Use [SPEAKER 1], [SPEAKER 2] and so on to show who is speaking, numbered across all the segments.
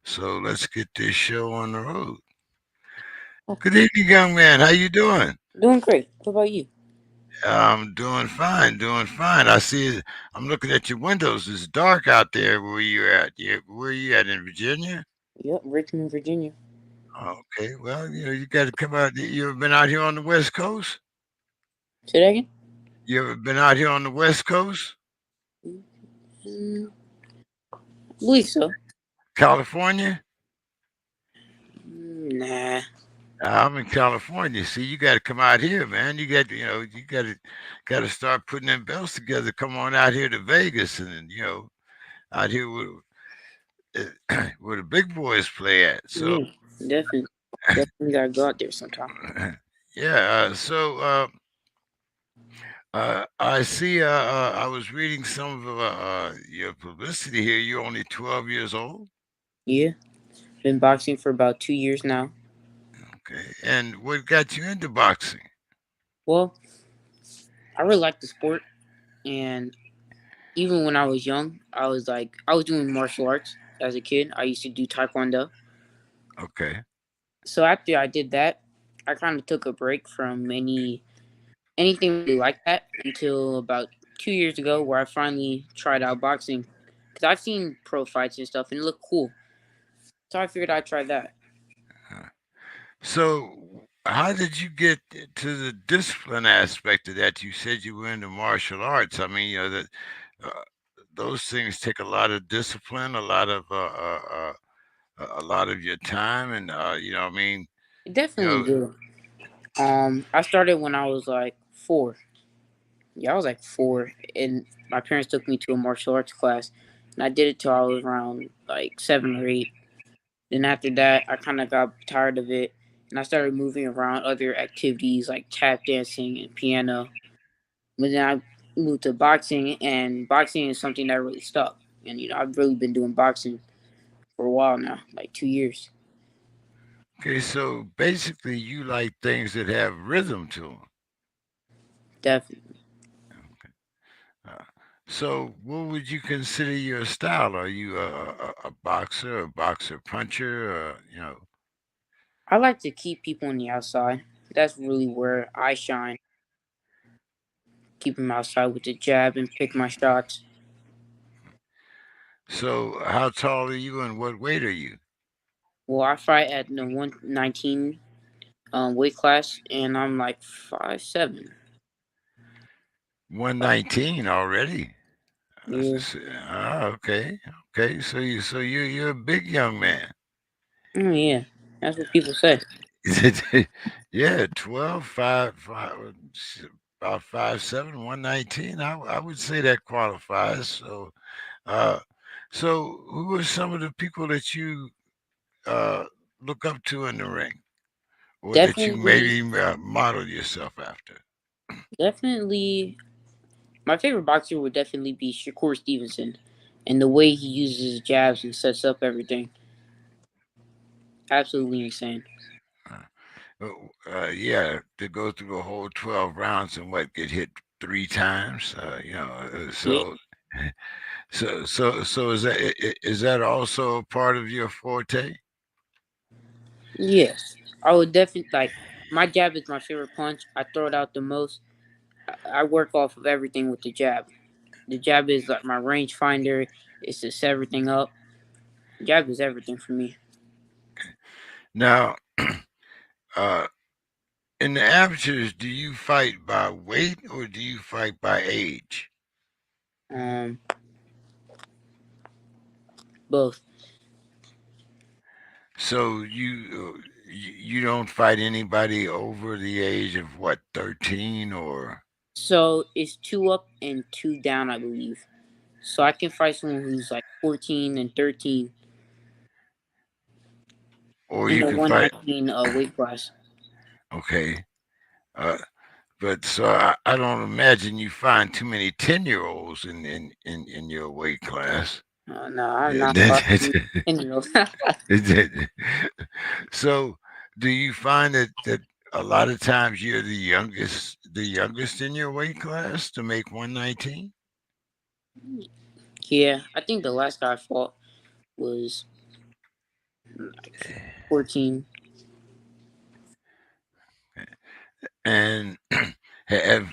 [SPEAKER 1] So let's get this show on the road.
[SPEAKER 2] Oh,
[SPEAKER 1] Good evening, young man. How you doing?
[SPEAKER 2] doing great. What about you?
[SPEAKER 1] I'm doing fine, doing fine. I see. I'm looking at your windows. It's dark out there. Where you at? Where you at in Virginia?
[SPEAKER 2] Yep, Richmond, Virginia.
[SPEAKER 1] Okay. Well, you got to come out. You ever been out here on the West Coast?
[SPEAKER 2] Say that again?
[SPEAKER 1] You ever been out here on the West Coast,
[SPEAKER 2] Mm, believe so.
[SPEAKER 1] California?
[SPEAKER 2] Nah.
[SPEAKER 1] I'm in California. See, you got to come out here, man. You got to start putting them bells together. Come on out here to Vegas, and out here where the big boys play at. So,
[SPEAKER 2] Yeah, definitely. Definitely gotta go out there sometime.
[SPEAKER 1] yeah. I see. I was reading some of your publicity here. You're only 12 years old.
[SPEAKER 2] Yeah, been boxing for about 2 years now.
[SPEAKER 1] Okay. And what got you into boxing?
[SPEAKER 2] Well, I really like the sport, and even when I was young, I was doing martial arts as a kid. I used to do taekwondo.
[SPEAKER 1] Okay.
[SPEAKER 2] So after I did that, I kind of took a break from anything really like that until about 2 years ago, where I finally tried out boxing because I've seen pro fights and stuff and it looked cool. So I figured I'd try that.
[SPEAKER 1] Uh, So, how did you get to the discipline aspect of that? You said you were into martial arts. I mean, that uh, those things take a lot of discipline, a lot of your time, and I mean,
[SPEAKER 2] It
[SPEAKER 1] you
[SPEAKER 2] definitely
[SPEAKER 1] know,
[SPEAKER 2] did. I started when I was like 4. Yeah, I was like 4, and my parents took me to a martial arts class, and I did it till I was around like 7 or 8. Then after that, I kind of got tired of it, and I started moving around other activities like tap dancing and piano. But then I moved to boxing, and boxing is something that really stuck. And I've really been doing boxing for a while now, like 2 years.
[SPEAKER 1] okay, so basically, you like things that have rhythm to them.
[SPEAKER 2] Definitely.
[SPEAKER 1] Okay. Uh, so, what would you consider your style? Are you a boxer, a boxer puncher,
[SPEAKER 2] I like to keep people on the outside. That's really where I shine. Keep them outside with the jab and pick my shots.
[SPEAKER 1] So, how tall are you and what weight are you?
[SPEAKER 2] Well, I fight at the 119 weight class, and I'm like 5'7".
[SPEAKER 1] 119 already.
[SPEAKER 2] Yeah.
[SPEAKER 1] Okay. Okay. So you're a big young man.
[SPEAKER 2] Yeah. That's what people say.
[SPEAKER 1] Yeah, 12, 5, about 5'7", 119. I would say that qualifies. Uh, so who are some of the people that you uh, look up to in the ring, or that you
[SPEAKER 2] Definitely,
[SPEAKER 1] maybe model yourself after?
[SPEAKER 2] definitely. My favorite boxer would definitely be Shakur Stevenson, and the way he uses his jabs and sets up everything, absolutely insane.
[SPEAKER 1] Yeah, to go through a whole 12 rounds and what get hit three times.
[SPEAKER 2] Yeah.
[SPEAKER 1] So is that also a part of your forte?
[SPEAKER 2] Yes, I would definitely like. My jab is my favorite punch. I throw it out the most. I work off of everything with the jab. The jab is like my range finder. It's to set everything up. Jab is everything for me.
[SPEAKER 1] Now, uh, in the amateurs, do you fight by weight or do you fight by age?
[SPEAKER 2] Um, Both.
[SPEAKER 1] So you don't fight anybody over the age of what, 13 or
[SPEAKER 2] So it's 2 up and 2 down, I believe. So I can fight someone who's like 14 and 13 in
[SPEAKER 1] you
[SPEAKER 2] the
[SPEAKER 1] can fight
[SPEAKER 2] 119 weight class.
[SPEAKER 1] okay. Uh, But so I don't imagine you find too many 10-year-olds in your weight class.
[SPEAKER 2] No, I'm not fighting 10-year-olds.
[SPEAKER 1] So do you find that a lot of times you're the youngest in your weight class to make 119?
[SPEAKER 2] Yeah, I think the last guy I fought was like 14.
[SPEAKER 1] And have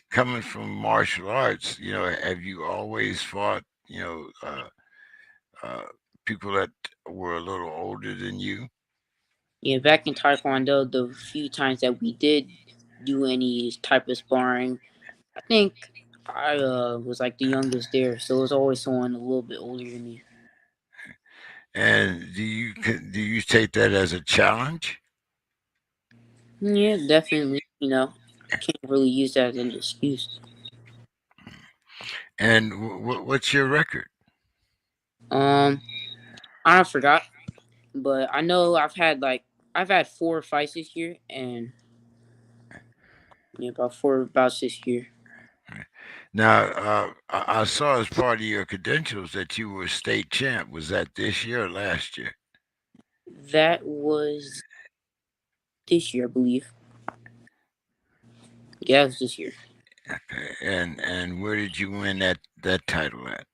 [SPEAKER 1] coming from martial arts, have you always fought, uh, people that were a little older than you?
[SPEAKER 2] Yeah, back in Taekwondo, the few times that we did do any type of sparring, I think I was like the youngest there, so it was always someone a little bit older than me.
[SPEAKER 1] And do you take that as a challenge?
[SPEAKER 2] Yeah, definitely. Can't really use that as an excuse.
[SPEAKER 1] And what's your record?
[SPEAKER 2] Um, I forgot, but I know I've had 4 fights this year, and yeah, about 4 bouts this year.
[SPEAKER 1] Now, I saw as part of your credentials that you were state champ. Was that this year or last year?
[SPEAKER 2] That was this year, I believe. Yeah, it was this year.
[SPEAKER 1] Okay. And where did you win that title at?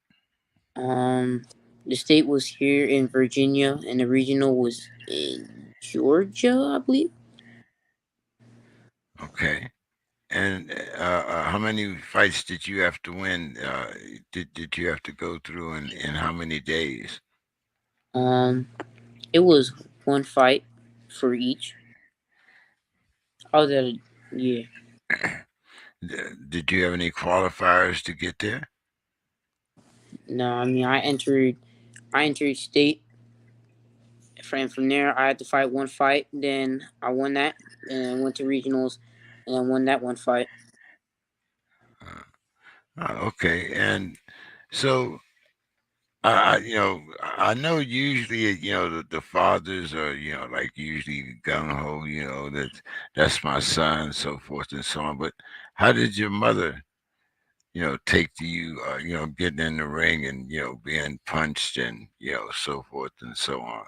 [SPEAKER 2] Um, the state was here in Virginia, and the regional was in Georgia, I believe.
[SPEAKER 1] Okay. And how many fights did you have to win? Did you have to go through in how many days?
[SPEAKER 2] Um, it was 1 fight for each. I was at a yeah.
[SPEAKER 1] Did you have any qualifiers to get there?
[SPEAKER 2] No, I mean I entered state. From there, I had to fight 1 fight. Then I won that, and went to regionals, and then won that 1 fight.
[SPEAKER 1] Okay. And so I know usually, the fathers are, like usually gung ho, that's my son, so forth and so on. But how did your mother, take to you, getting in the ring and, being punched and, so forth and so on?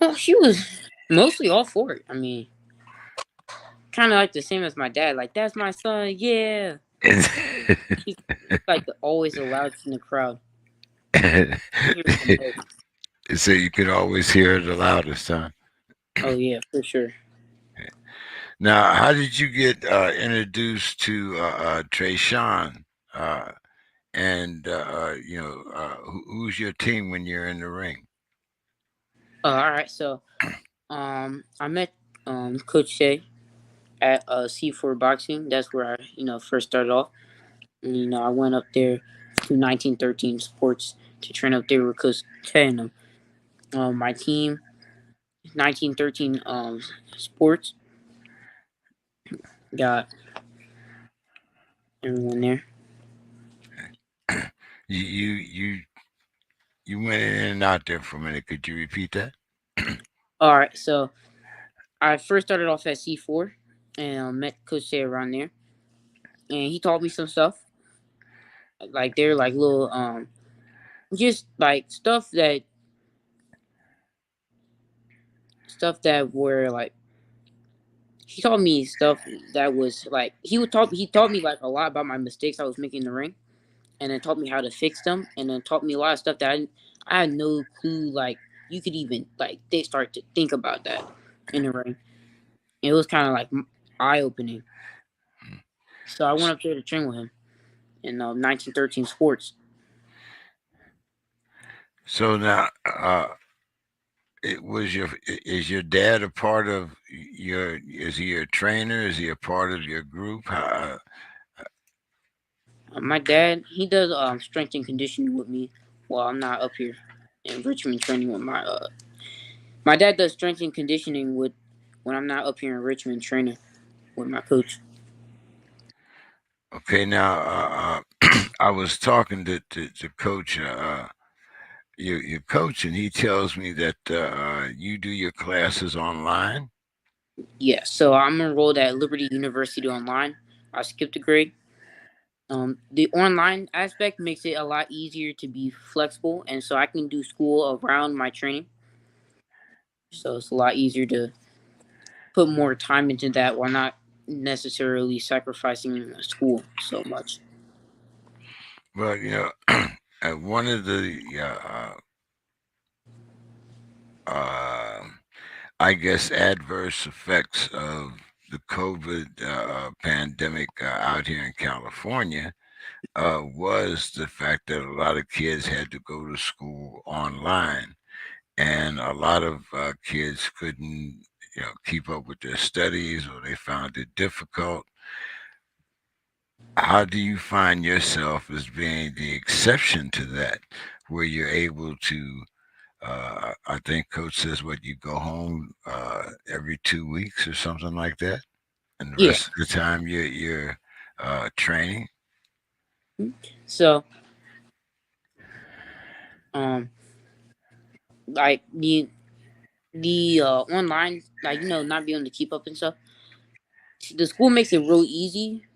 [SPEAKER 2] Well, she was mostly all for it. I mean, kind of like the same as my dad. Like, that's my son. Yeah. She's like always the loudest in the crowd. She hears the most.
[SPEAKER 1] So you could always hear it the loudest, huh?
[SPEAKER 2] Oh yeah, for sure.
[SPEAKER 1] Now, how did you get introduced to Taeshawn? Uh, and who's your team when you're in the ring?
[SPEAKER 2] All right. So, I met Coach Shay at C4 Boxing. That's where I first started off. And, I went up there to 1913 Sports to train up there with Coach Shay and them. My team 1913 Sports got everyone there.
[SPEAKER 1] You you went in and out there for a minute. Could you repeat that?
[SPEAKER 2] All right. So I first started off at C4 and met Coach Shay around there, and he taught me some stuff. Like they're like little just like stuff that were like he taught me stuff that was like he taught me like a lot about my mistakes I was making in the ring, and then taught me how to fix them, and then taught me a lot of stuff that I had no clue like you could even like they start to think about that in the ring. It was kind of like eye opening. So I went up there to train with him in 1913 Sports.
[SPEAKER 1] So now, it was is your dad a part of your? Is he a trainer? Is he a part of your group?
[SPEAKER 2] My dad he does strength and conditioning with me while I'm not up here in Richmond training with my dad does strength and conditioning with when I'm not up here in Richmond training with my coach.
[SPEAKER 1] Okay, now I was talking to Coach, your coach, and he tells me that you do your classes online.
[SPEAKER 2] Yeah, so I'm enrolled at Liberty University online. I skipped a grade. The online aspect makes it a lot easier to be flexible, and so I can do school around my training. So it's a lot easier to put more time into that while not necessarily sacrificing school so much.
[SPEAKER 1] Well, one of the uh, I guess, adverse effects of the COVID pandemic out here in California was the fact that a lot of kids had to go to school online, and a lot of kids couldn't, keep up with their studies, or they found it difficult. How do you find yourself as being the exception to that, where you're able to? I think Coach says what you go home every 2 weeks or something like that, and the
[SPEAKER 2] Yeah.
[SPEAKER 1] rest of the time you're training.
[SPEAKER 2] So um like the online, like not being able to keep up and stuff, the school makes it real easy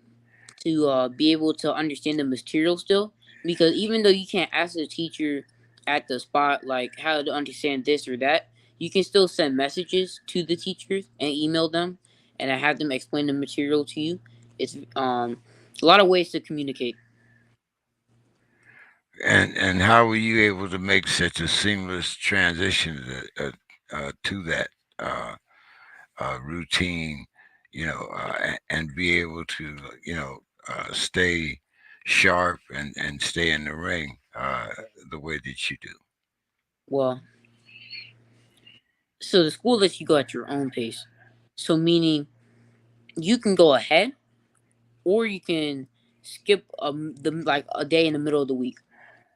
[SPEAKER 2] to be able to understand the material still, because even though you can't ask the teacher at the spot like how to understand this or that, you can still send messages to the teachers and email them and have them explain the material to you. It's a lot of ways to communicate.
[SPEAKER 1] And how were you able to make such a seamless transition to that uh, routine, and be able to, stay sharp and stay in the ring the way that you do?
[SPEAKER 2] Well, so the school lets you go at your own pace, so meaning you can go ahead or you can skip the like a day in the middle of the week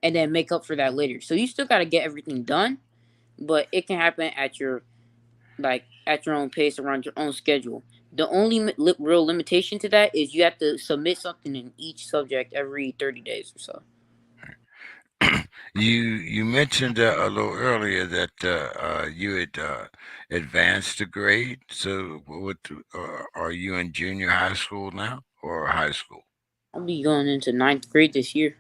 [SPEAKER 2] and then make up for that later. So you still got to get everything done, but it can happen at your at your own pace around your own schedule. The only real limitation to that is you have to submit something in each subject every 30 days or so.
[SPEAKER 1] You mentioned a little earlier that you had advanced a grade. So, are you in junior high school now or high school?
[SPEAKER 2] I'll be going into ninth grade this year.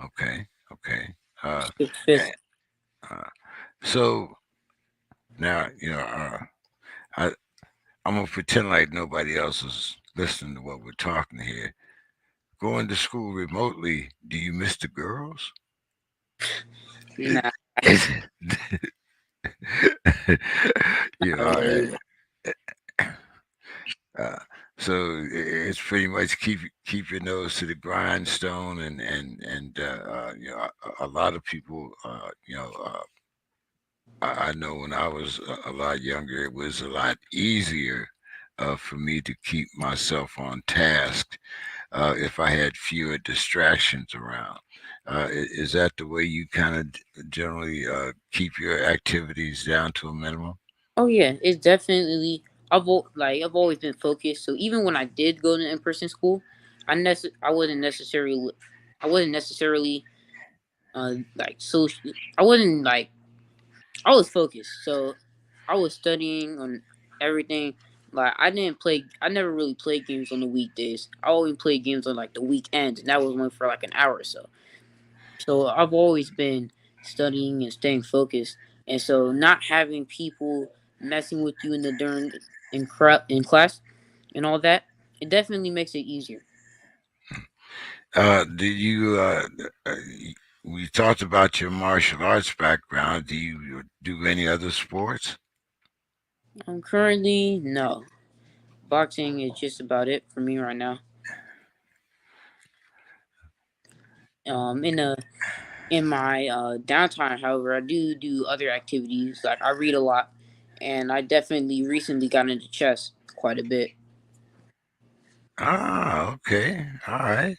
[SPEAKER 1] Okay, okay. Uh,
[SPEAKER 2] Skipped fifth.
[SPEAKER 1] eh, uh, so now I I'm gonna pretend like nobody else is listening to what we're talking here. Going to school remotely, do you miss the girls?
[SPEAKER 2] Nah,
[SPEAKER 1] you
[SPEAKER 2] not
[SPEAKER 1] know,
[SPEAKER 2] really.
[SPEAKER 1] Uh, so it's pretty much keep your nose to the grindstone, and a lot of people, I know when I was a lot younger, it was a lot easier for me to keep myself on task if I had fewer distractions around. Is that the way you kind of generally keep your activities down to a minimum?
[SPEAKER 2] Oh yeah, it's definitely. I've always been focused. So even when I did go to in person school, I wasn't necessarily like social. I wasn't like I was focused. So I was studying on everything. Like I didn't play. I never really played games on the weekdays. I always played games on like the weekends, and that was one for like an hour or so. So I've always been studying and staying focused, and so not having people messing with you in the during in class and all that, it definitely makes it easier.
[SPEAKER 1] Do you? Uh, we talked about your martial arts background. Do you do any other sports?
[SPEAKER 2] Currently, no. Boxing is just about it for me right now. In my downtime, however, I do other activities. Like I read a lot, and I definitely recently got into chess quite a bit.
[SPEAKER 1] Ah, okay, all right.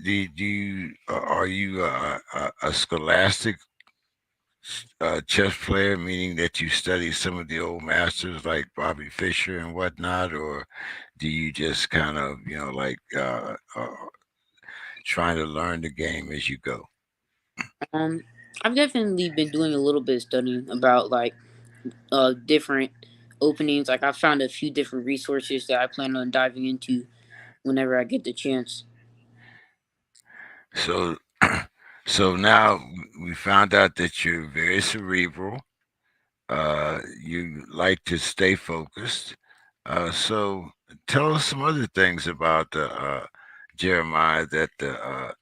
[SPEAKER 1] Do you are you a scholastic chess player, meaning that you study some of the old masters like Bobby Fischer and whatnot, or do you just kind of like trying to learn the game as you go?
[SPEAKER 2] Um, I've definitely been doing a little bit of studying about like different openings. Like I found a few different resources that I plan on diving into whenever I get the chance.
[SPEAKER 1] So, so now we found out that you're very cerebral. You like to stay focused. So tell us some other things about Jeremiah that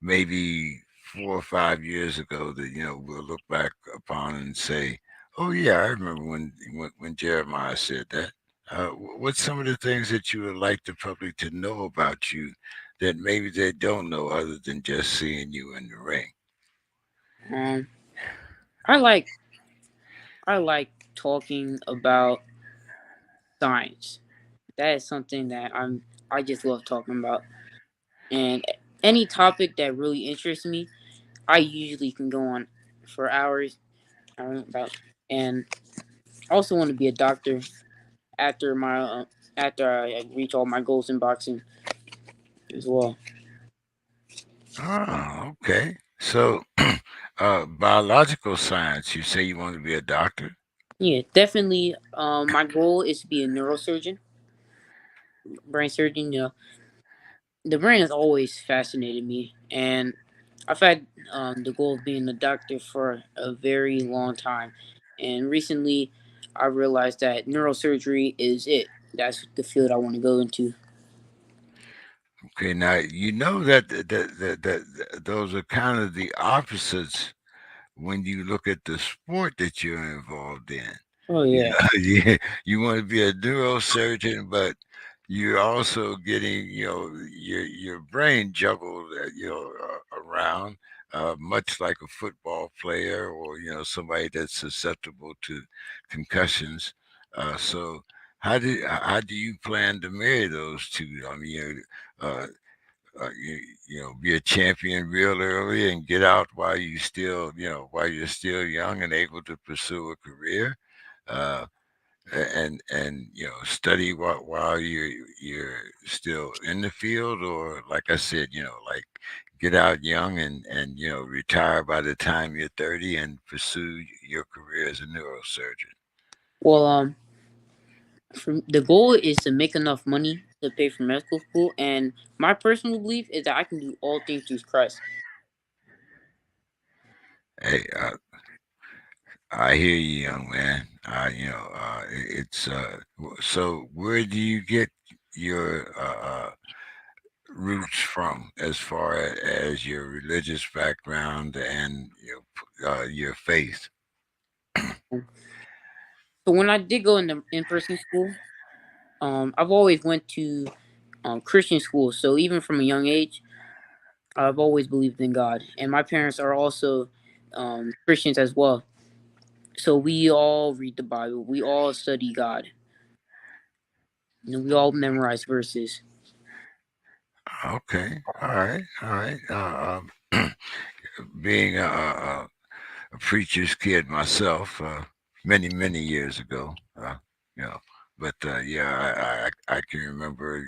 [SPEAKER 1] maybe 4 or 5 years ago that we'll look back upon and say, "Oh yeah, I remember when Jeremiah said that." What's some of the things that you would like the public to know about you that maybe they don't know other than just seeing you in the ring?
[SPEAKER 2] Um, I like I like talking about science. That is something that I just love talking about. And any topic that really interests me, I usually can go on for hours. I don't know about, and I also want to be a doctor after my after I reach all my goals in boxing as well.
[SPEAKER 1] Oh, okay. So, biological science. You say you want to be a doctor?
[SPEAKER 2] Yeah, definitely. My goal is to be a neurosurgeon, brain surgeon. You know, the brain has always fascinated me, and I've had the goal of being a doctor for a very long time. And recently, I realized that neurosurgery is it. That's the field I want to go into.
[SPEAKER 1] Okay, now you know that those are kind of the opposites when you look at the sport that you're involved in.
[SPEAKER 2] Oh
[SPEAKER 1] You
[SPEAKER 2] yeah.
[SPEAKER 1] know, you want to be a neurosurgeon, but you're also getting, your brain juggled, around, much like a football player or somebody that's susceptible to concussions. So how do you plan to marry those two? I mean, uh, be a champion real early and get out while you're still young and able to pursue a career. Uh, and study while you're still in the field, or like I said, like get out young and retire by the time you're 30 and pursue your career as a neurosurgeon.
[SPEAKER 2] Well, the goal is to make enough money to pay for medical school, and my personal belief is that I can do all things through Christ.
[SPEAKER 1] Hey, I hear you, young man. It's so where do you get your roots from as far as your religious background and your faith?
[SPEAKER 2] So when I did go into in-person school, I've always went to Christian school. So even from a young age, I've always believed in God, and my parents are also Christians as well. So we all read the Bible. We all study God. You know, we all memorize verses.
[SPEAKER 1] Okay, all right, all right. Being a preacher's kid myself, many years ago, you know, but yeah, I can remember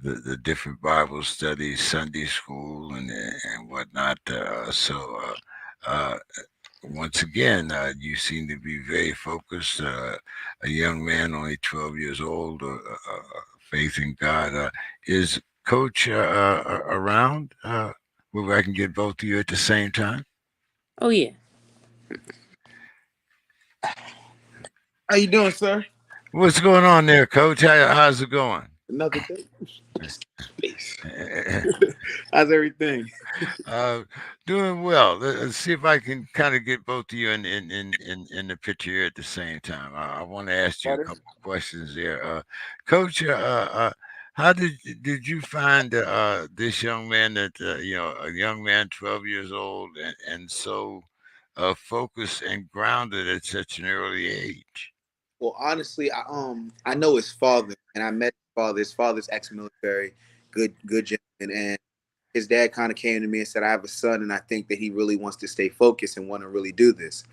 [SPEAKER 1] the different Bible studies, Sunday school, and whatnot. Uh, Once again, you seem to be very focused. A young man, only 12 years old, faith in God. Is Coach around? Where I can get both of you at the same time?
[SPEAKER 2] Oh yeah.
[SPEAKER 3] How you doing, sir?
[SPEAKER 1] What's going on there, Coach? How's it going?
[SPEAKER 3] Another day. Space. How's everything?
[SPEAKER 1] Uh, Doing well. Let's see if I can kind of get both of you in the picture here at the same time. I want to ask you a
[SPEAKER 3] Better.
[SPEAKER 1] couple of questions there, Coach. How did you find this young man that a young man, 12 years old, and so focused and grounded at such an early age?
[SPEAKER 3] Well, honestly, I know his father, and I met his father. His father's ex-military, good gentleman, and his dad kind of came to me and said, "I have a son, and I think that he really wants to stay focused and want to really do this."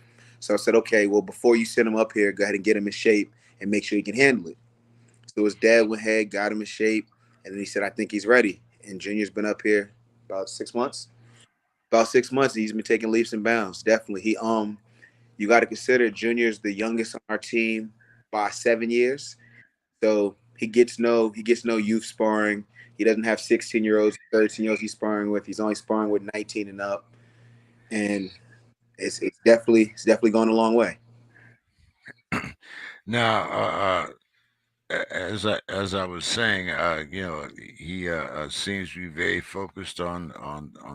[SPEAKER 3] So I said, "Okay, well, before you send him up here, go ahead and get him in shape and make sure he can handle it." So his dad went ahead, got him in shape, and then he said, "I think he's ready." And Junior's been up here about 6 months. About 6 months, and he's been taking leaps and bounds. Definitely, you got to consider Junior's the youngest on our team by 7 years. So he gets no youth sparring. He doesn't have 16-year-olds, 13-year-olds he's sparring with. He's only sparring with 19 and up, and it's definitely going a long way.
[SPEAKER 1] Now, as I was saying, he seems to be very focused on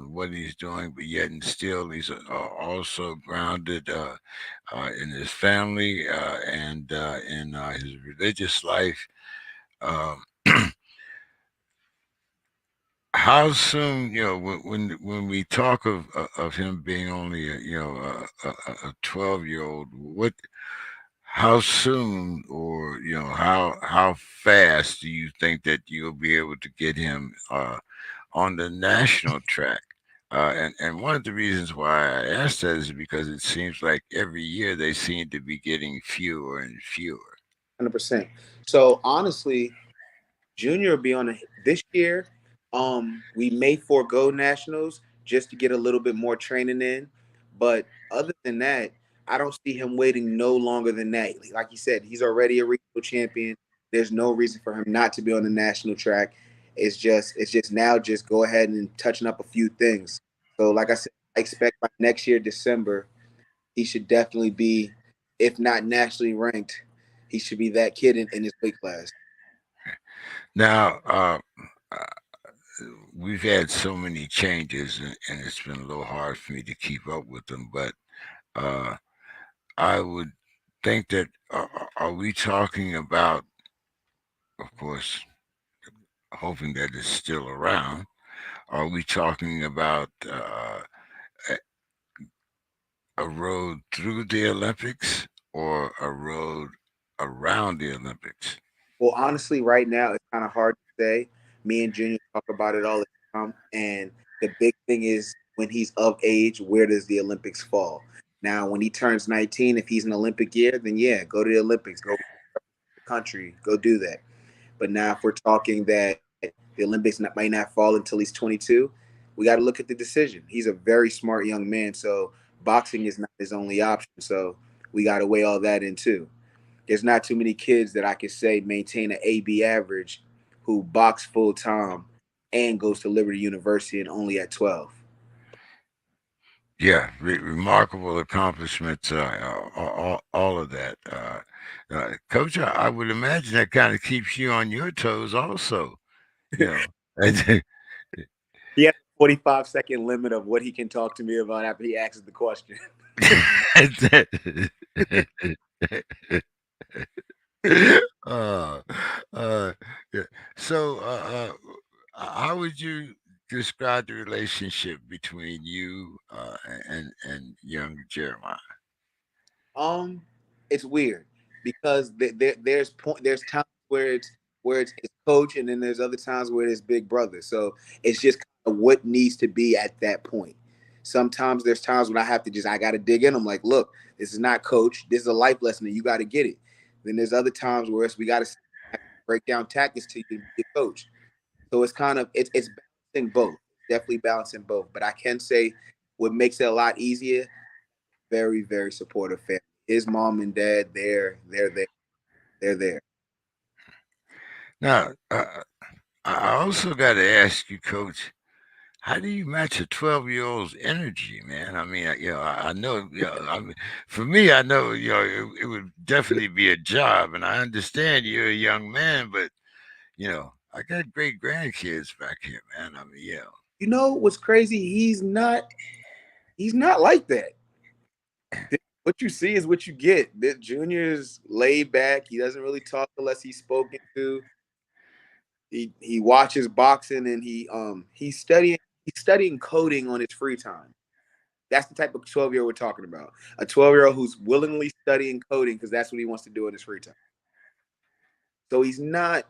[SPEAKER 1] what he's doing, but yet and still he's also grounded in his family and in his religious life. Um, how soon, when we talk of him being only a 12-year old, what how soon, or how fast do you think that you'll be able to get him on the national track? And one of the reasons why I asked that is because it seems like every year they seem to be getting fewer and fewer.
[SPEAKER 3] 100%. So honestly, Junior will be on this year. We may forego nationals just to get a little bit more training in, but other than that, I don't see him waiting no longer than that. Like you said, he's already a regional champion. There's no reason for him not to be on the national track. It's just now just go ahead and touching up a few things. So like I said, I expect by next year December he should definitely be, if not nationally ranked, he should be that kid in his weight class.
[SPEAKER 1] Now, uh, we've had so many changes, and it's been a little hard for me to keep up with them. But uh, I would think that are we talking about, of course, hoping that it's still around? Are we talking about a a road through the Olympics or a road around the Olympics?
[SPEAKER 3] Well, honestly, right now it's kind of hard to say. Me and Junior talk about it all the time, and the big thing is when he's of age, where does the Olympics fall? Now, when he turns 19, if he's an Olympic year, then yeah, go to the Olympics, go to the country, go do that. But now, if we're talking that the Olympics might not fall until he's 22, we got to look at the decision. He's a very smart young man, so boxing is not his only option. So we got to weigh all that in too. There's not too many kids that I could say maintain an AB average who box full time and goes to Liberty University and only at 12.
[SPEAKER 1] Yeah, remarkable accomplishments, all of that. Coach, I would imagine that kind of keeps you on your toes also, you know.
[SPEAKER 3] He has a 45-second limit of what he can talk to me about after he asks the question.
[SPEAKER 1] uh, uh, yeah. So, how would you describe the relationship between you and young Jeremiah?
[SPEAKER 3] Um, it's weird because there's times where it's coach, and then there's other times where it's big brother. So it's just kind of what needs to be at that point. Sometimes there's times when I got to dig in. I'm like, look, this is not coach. This is a life lesson, and you got to get it. Then there's other times where we got to break down tactics to you to be a coach. So it's balancing both. Definitely balancing both. But I can say what makes it a lot easier, very, very supportive family. His mom and dad, they're there. They're there.
[SPEAKER 1] Now, I also got to ask you, Coach, how do you match a 12-year-old's energy, man? I mean, I know, I mean, for me, I know, it would definitely be a job, and I understand you're a young man, but I got great grandkids back here, man. I mean,
[SPEAKER 3] You know what's crazy? He's not like that. What you see is what you get. That Junior's laid back. He doesn't really talk unless he's spoken to. He watches boxing and he's studying coding on his free time. That's the type of 12-year-old we're talking about. A 12-year-old who's willingly studying coding because that's what he wants to do in his free time. So he's not.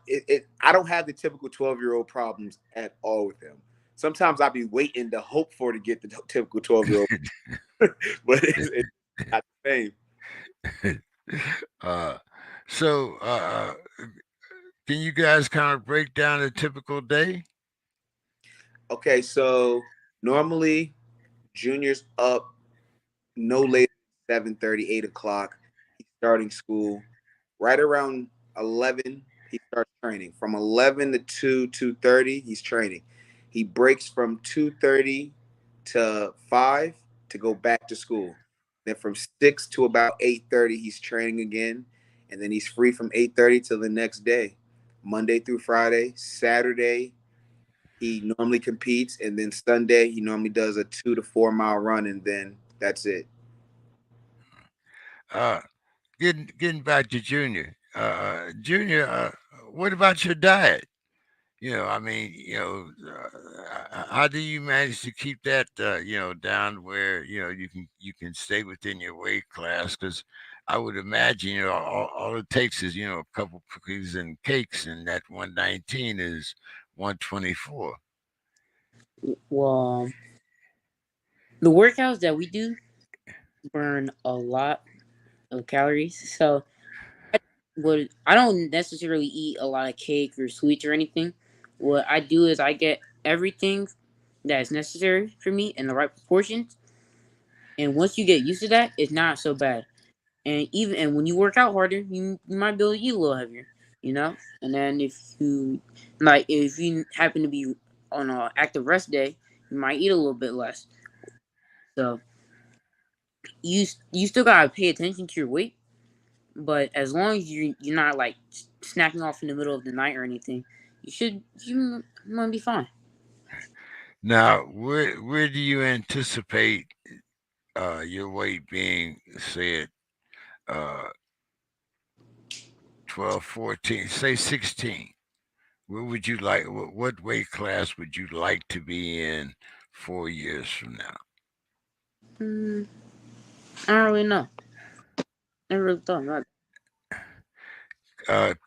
[SPEAKER 3] I don't have the typical 12-year-old problems at all with him. Sometimes I'll be waiting to hope for to get the typical 12-year-old, but it's not the same.
[SPEAKER 1] uh, so, can you guys kind of break down a typical day?
[SPEAKER 3] Okay, so normally Junior's up no later than 7:30, 8 o'clock. He's starting school. Right around 11, he starts training. From 11 to 2:30, he's training. He breaks from 2:30 to 5 to go back to school. Then from 6 to about 8:30, he's training again. and then he's free from 8:30 till the next day, Monday through Friday. Saturday he normally competes, and then Sunday he normally does a 2 to 4 mile run, and then that's it.
[SPEAKER 1] Uh, getting back to Junior. Junior, what about your diet? I mean, how do you manage to keep that, down where you can stay within your weight class? Because I would imagine, all it takes is a couple cookies and cakes, and that 119 is 124.
[SPEAKER 2] Well, the workouts that we do burn a lot of calories. So what I don't necessarily eat a lot of cake or sweets or anything. What I do is I get everything that is necessary for me in the right proportions. And once you get used to that, it's not so bad. And when you work out harder, you might be able to eat a little heavier, you know. And then if you happen to be on an active rest day, you might eat a little bit less. So you still gotta pay attention to your weight, but as long as you're not like snacking off in the middle of the night or anything, you might be fine.
[SPEAKER 1] Now, where do you anticipate your weight being, say at uh, 12, 14, say 16? Where would you like? What weight class would you like to be in 4 years from now?
[SPEAKER 2] Mm, I don't really know. Never really thought about it.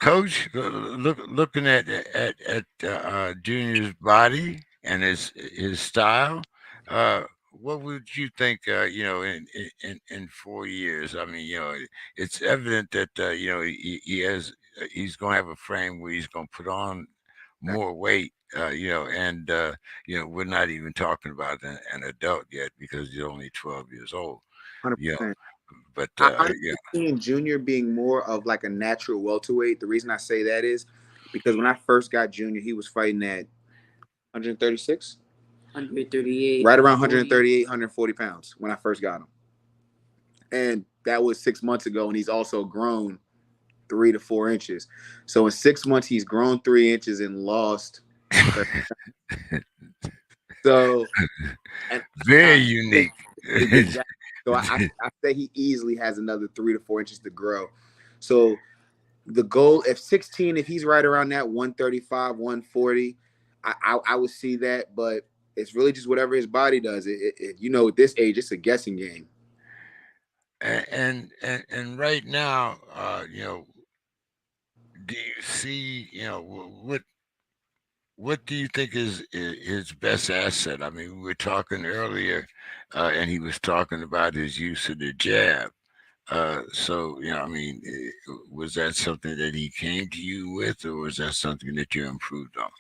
[SPEAKER 1] Coach, looking at Junior's body and his style, uh, what would you think? In 4 years. I mean, it's evident that he's going to have a frame where he's going to put on more weight. And we're not even talking about an adult yet because he's only 12 years old. You know,
[SPEAKER 3] 100%.
[SPEAKER 1] but
[SPEAKER 3] I honestly seeing Junior being more of like a natural welterweight. The reason I say that is because when I first got Junior, he was fighting at 136,
[SPEAKER 2] 138,
[SPEAKER 3] right around
[SPEAKER 2] 140.
[SPEAKER 3] 138, 140 pounds when I first got him. And that was 6 months ago. And he's also grown 3 to 4 inches. So in 6 months, he's grown 3 inches and lost 30. So, and I
[SPEAKER 1] very
[SPEAKER 3] think
[SPEAKER 1] unique.
[SPEAKER 3] exactly. So I say he easily has another 3 to 4 inches to grow. So the goal, if 16, if he's right around that 135, 140, I would see that. But it's really just whatever his body does. At this age, it's a guessing game.
[SPEAKER 1] And right now, do you see, what do you think is his best asset? I mean, we were talking earlier, and he was talking about his use of the jab. So, I mean, was that something that he came to you with, or was that something that you improved on?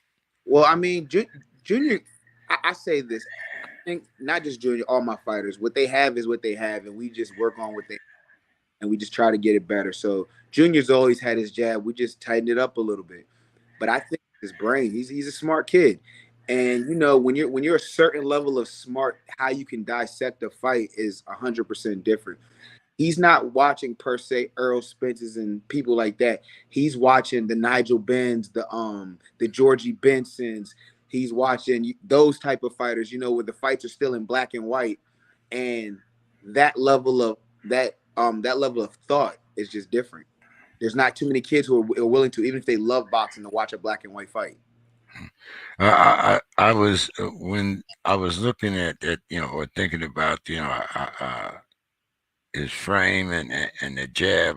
[SPEAKER 3] Well, I mean, Junior, I say this. I think not just Junior, all my fighters, what they have is what they have, and we just work on what they and we just try to get it better. So Junior's always had his jab. We just tightened it up a little bit. But I think his brain, he's a smart kid. And when you're a certain level of smart, how you can dissect a fight is 100% different. He's not watching per se Earl Spence's and people like that. He's watching the Nigel Benns, the Georgie Bensons. He's watching those type of fighters, where the fights are still in black and white, and that level of that level of thought is just different. There's not too many kids who are willing to, even if they love boxing, to watch a black and white fight.
[SPEAKER 1] I was when I was looking at or thinking about his frame and the jab,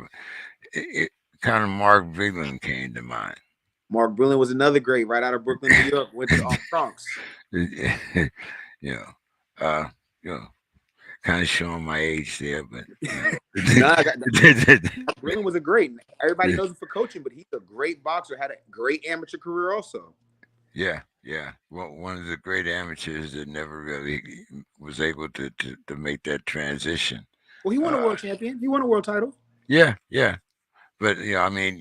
[SPEAKER 1] it kind of Mark Vigland came to mind.
[SPEAKER 3] Mark Brilliant was another great, right out of Brooklyn, New York. Went to Bronx.
[SPEAKER 1] you know, uh, you know, kind of showing my age there, but
[SPEAKER 3] Nah, Brilliant was a great. Everybody knows him for coaching, but he's a great boxer. Had a great amateur career also.
[SPEAKER 1] yeah. Well, one of the great amateurs that never really was able to make that transition.
[SPEAKER 3] Well, he won a
[SPEAKER 1] Uh,
[SPEAKER 3] world champion. He won a world title.
[SPEAKER 1] yeah. But I mean,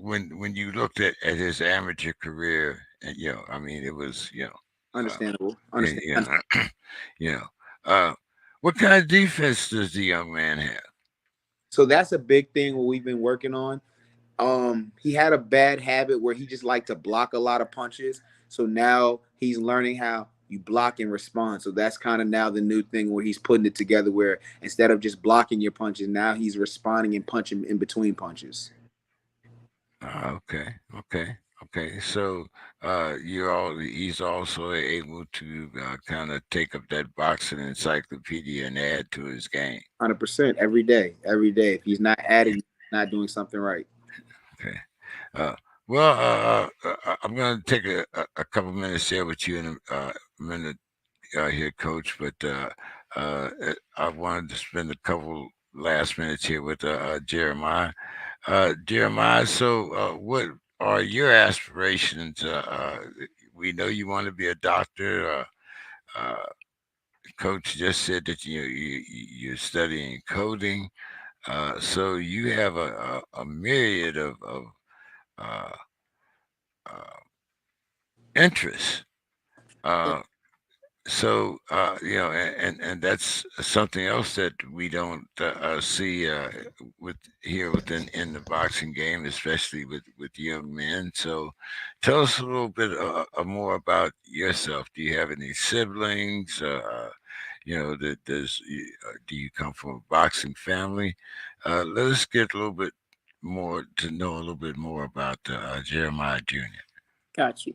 [SPEAKER 1] when you looked at his amateur career, and I mean, it was uh,
[SPEAKER 3] Understandable.
[SPEAKER 1] y-
[SPEAKER 3] Understand.
[SPEAKER 1] you know, you know, uh, what kind of defense does the young man have?
[SPEAKER 3] So that's a big thing what we've been working on. He had a bad habit where he just liked to block a lot of punches. So now he's learning how you block and respond. So that's kind of now the new thing where he's putting it together where instead of just blocking your punches, now he's responding and punching in between punches.
[SPEAKER 1] Okay, okay, okay. So, he's also able to kind of take up that boxing encyclopedia and add to his game.
[SPEAKER 3] 100% every day, every day. If he's not adding, he's not doing something right.
[SPEAKER 1] Okay. Uh, well, I'm going to take a couple minutes here with you in a minute here, Coach. But I wanted to spend a couple last minutes here with Jeremiah. Jeremiah, so what are your aspirations? We know you want to be a doctor. Uh, Coach just said that you're studying coding. So you have a myriad of uh, uh, interests. Uh, and that's something else that we don't see with here within in the boxing game, especially with young men. So, tell us a little bit more about yourself. Do you have any siblings? Do you come from a boxing family? Let us get a little bit more to know a little bit more about Jeremiah Jr.
[SPEAKER 2] Got you.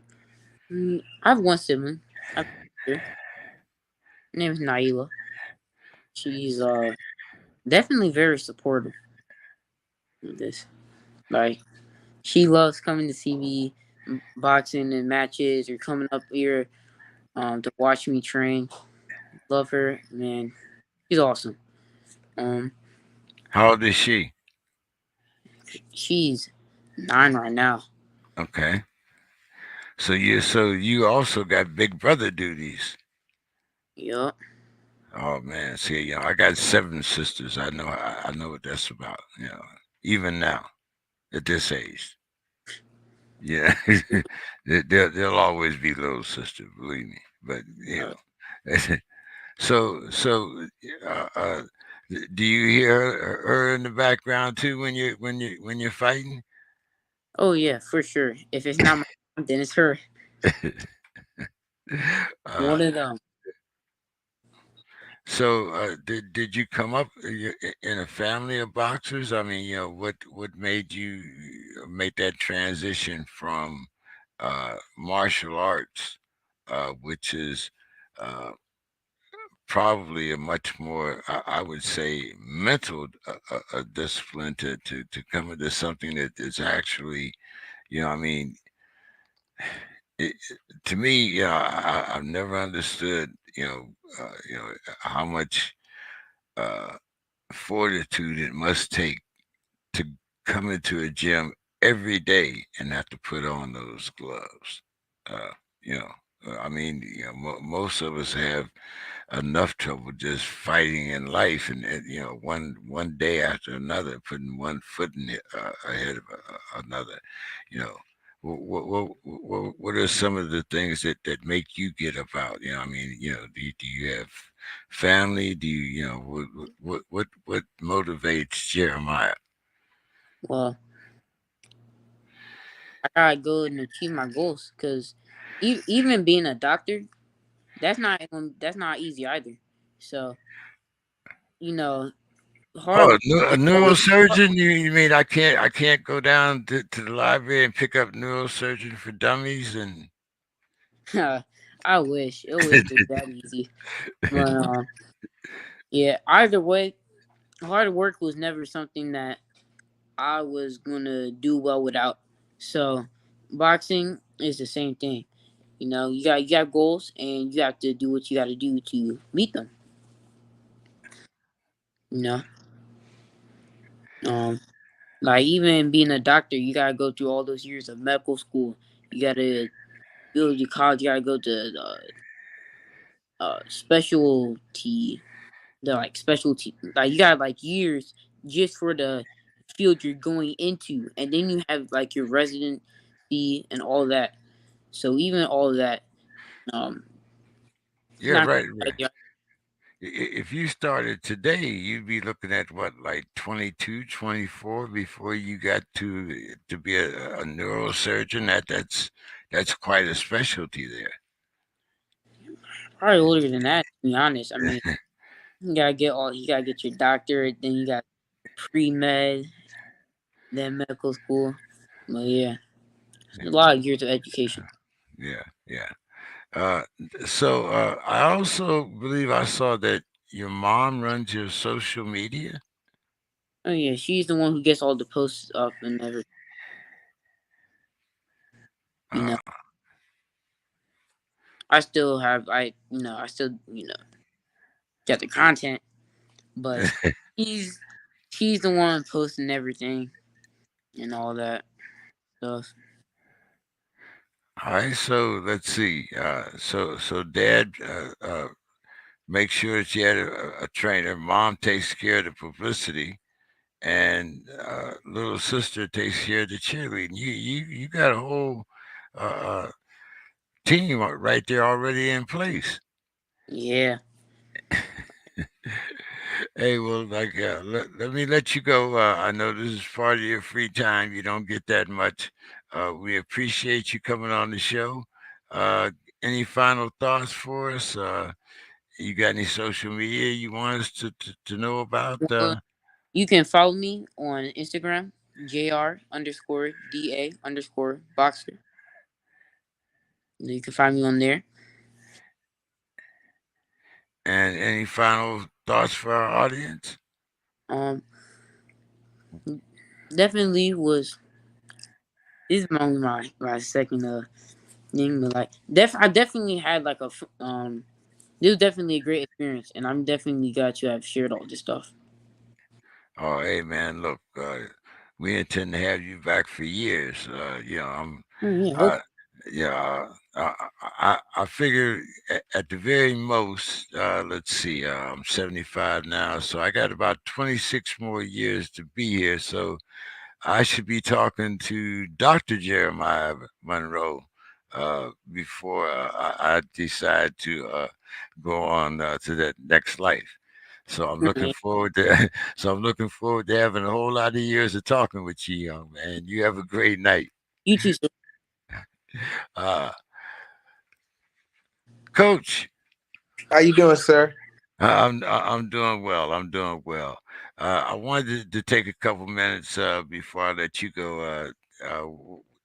[SPEAKER 2] I have one sibling. I have a sister. Her name is Naila. She's definitely very supportive of this. Like she loves coming to see me boxing and matches or coming up here to watch me train. Love her, man. She's awesome. Um,
[SPEAKER 1] How old is she?
[SPEAKER 2] she's 9 right now.
[SPEAKER 1] Okay. So you also got big brother duties.
[SPEAKER 2] Yup.
[SPEAKER 1] Oh man, see, I got seven sisters. I know what that's about. Even now at this age, yeah, there'll always be little sister, believe me. But
[SPEAKER 2] Uh,
[SPEAKER 1] so uh, uh, do you hear her in the background too when you're fighting?
[SPEAKER 2] oh yeah, for sure. If it's not my mom, then it's her.
[SPEAKER 1] uh,
[SPEAKER 2] One of them.
[SPEAKER 1] So, did you come up in a family of boxers? I mean, what made you make that transition from martial arts, which is uh, probably a much more, I would say, mental discipline to come into something that is actually, I mean, to me, I've never understood, how much. Uh, Fortitude it must take to come into a gym every day and have to put on those gloves. Uh, I mean, most of us have enough trouble just fighting in life, and one day after another, putting one foot ahead of another. You know, what are some of the things that make you get up out? I mean, do you have family? Do what motivates Jeremiah?
[SPEAKER 2] Well, I gotta go and achieve my goals because even being a doctor, that's not easy either. So you know, hard
[SPEAKER 1] Oh,
[SPEAKER 2] work
[SPEAKER 1] a
[SPEAKER 2] is always
[SPEAKER 1] neurosurgeon? You mean I can't go down to the library and pick up neurosurgeon for dummies and
[SPEAKER 2] I wish it was just that easy. But yeah, either way, hard work was never something that I was gonna do well without. So boxing is the same thing. You got goals and you have to do what you got to do to meet them. You know, um, like even being a doctor, you gotta go through all those years of medical school. You gotta build your college. You gotta go to specialty, the like specialty. Like you got like years just for the field you're going into, and then you have like your residency and all that. So even all of that, um, it's
[SPEAKER 1] yeah,
[SPEAKER 2] not
[SPEAKER 1] right, right.
[SPEAKER 2] like
[SPEAKER 1] If you started today, you'd be looking at what, like 22, 24 before you got to be a neurosurgeon. That's quite a specialty there.
[SPEAKER 2] Probably older than that, to be honest. I mean, you gotta get your doctorate, then you got pre med, then medical school. But yeah, it's a lot of years of education.
[SPEAKER 1] Yeah, yeah. Uh, so I also believe I saw that your mom runs your social media.
[SPEAKER 2] Oh yeah, she's the one who gets all the posts up and everything. You
[SPEAKER 1] Uh,
[SPEAKER 2] know, I still got the content, but she's she's the one posting everything and all that stuff.
[SPEAKER 1] all right, so let's see. So Dad makes sure that you had a trainer. Mom takes care of the publicity, and little sister takes care of the cheerleading. You got a whole uh, uh, team right there already in place.
[SPEAKER 2] Yeah,
[SPEAKER 1] Hey, well, let me let you go. I know this is part of your free time. You don't get that much. We appreciate you coming on the show. Uh, any final thoughts for us? You got any social media you want us to know about?
[SPEAKER 2] well, you can follow me on Instagram, jr_da_boxer. You can find me on there.
[SPEAKER 1] And any final thoughts for our audience?
[SPEAKER 2] Um, definitely was this is only my second thing, but like I definitely had like this was definitely a great experience, and I'm definitely glad to have shared all this stuff.
[SPEAKER 1] Oh, hey man, look, we intend to have you back for years.
[SPEAKER 2] Yeah,
[SPEAKER 1] Uh,
[SPEAKER 2] hope.
[SPEAKER 1] yeah, I figure at the very most, let's see, I'm 75 now, so I got about 26 more years to be here. So I should be talking to Dr. Jeremiah Monroe before I decide to go on to that next life. So I'm looking
[SPEAKER 2] Yeah,
[SPEAKER 1] forward to so I'm looking forward to having a whole lot of years of talking with you, young man. You have a great night.
[SPEAKER 2] you too, sir.
[SPEAKER 1] Uh, Coach,
[SPEAKER 3] How you doing, sir?
[SPEAKER 1] I'm doing well. I'm doing well. I wanted to take a couple minutes before I let you go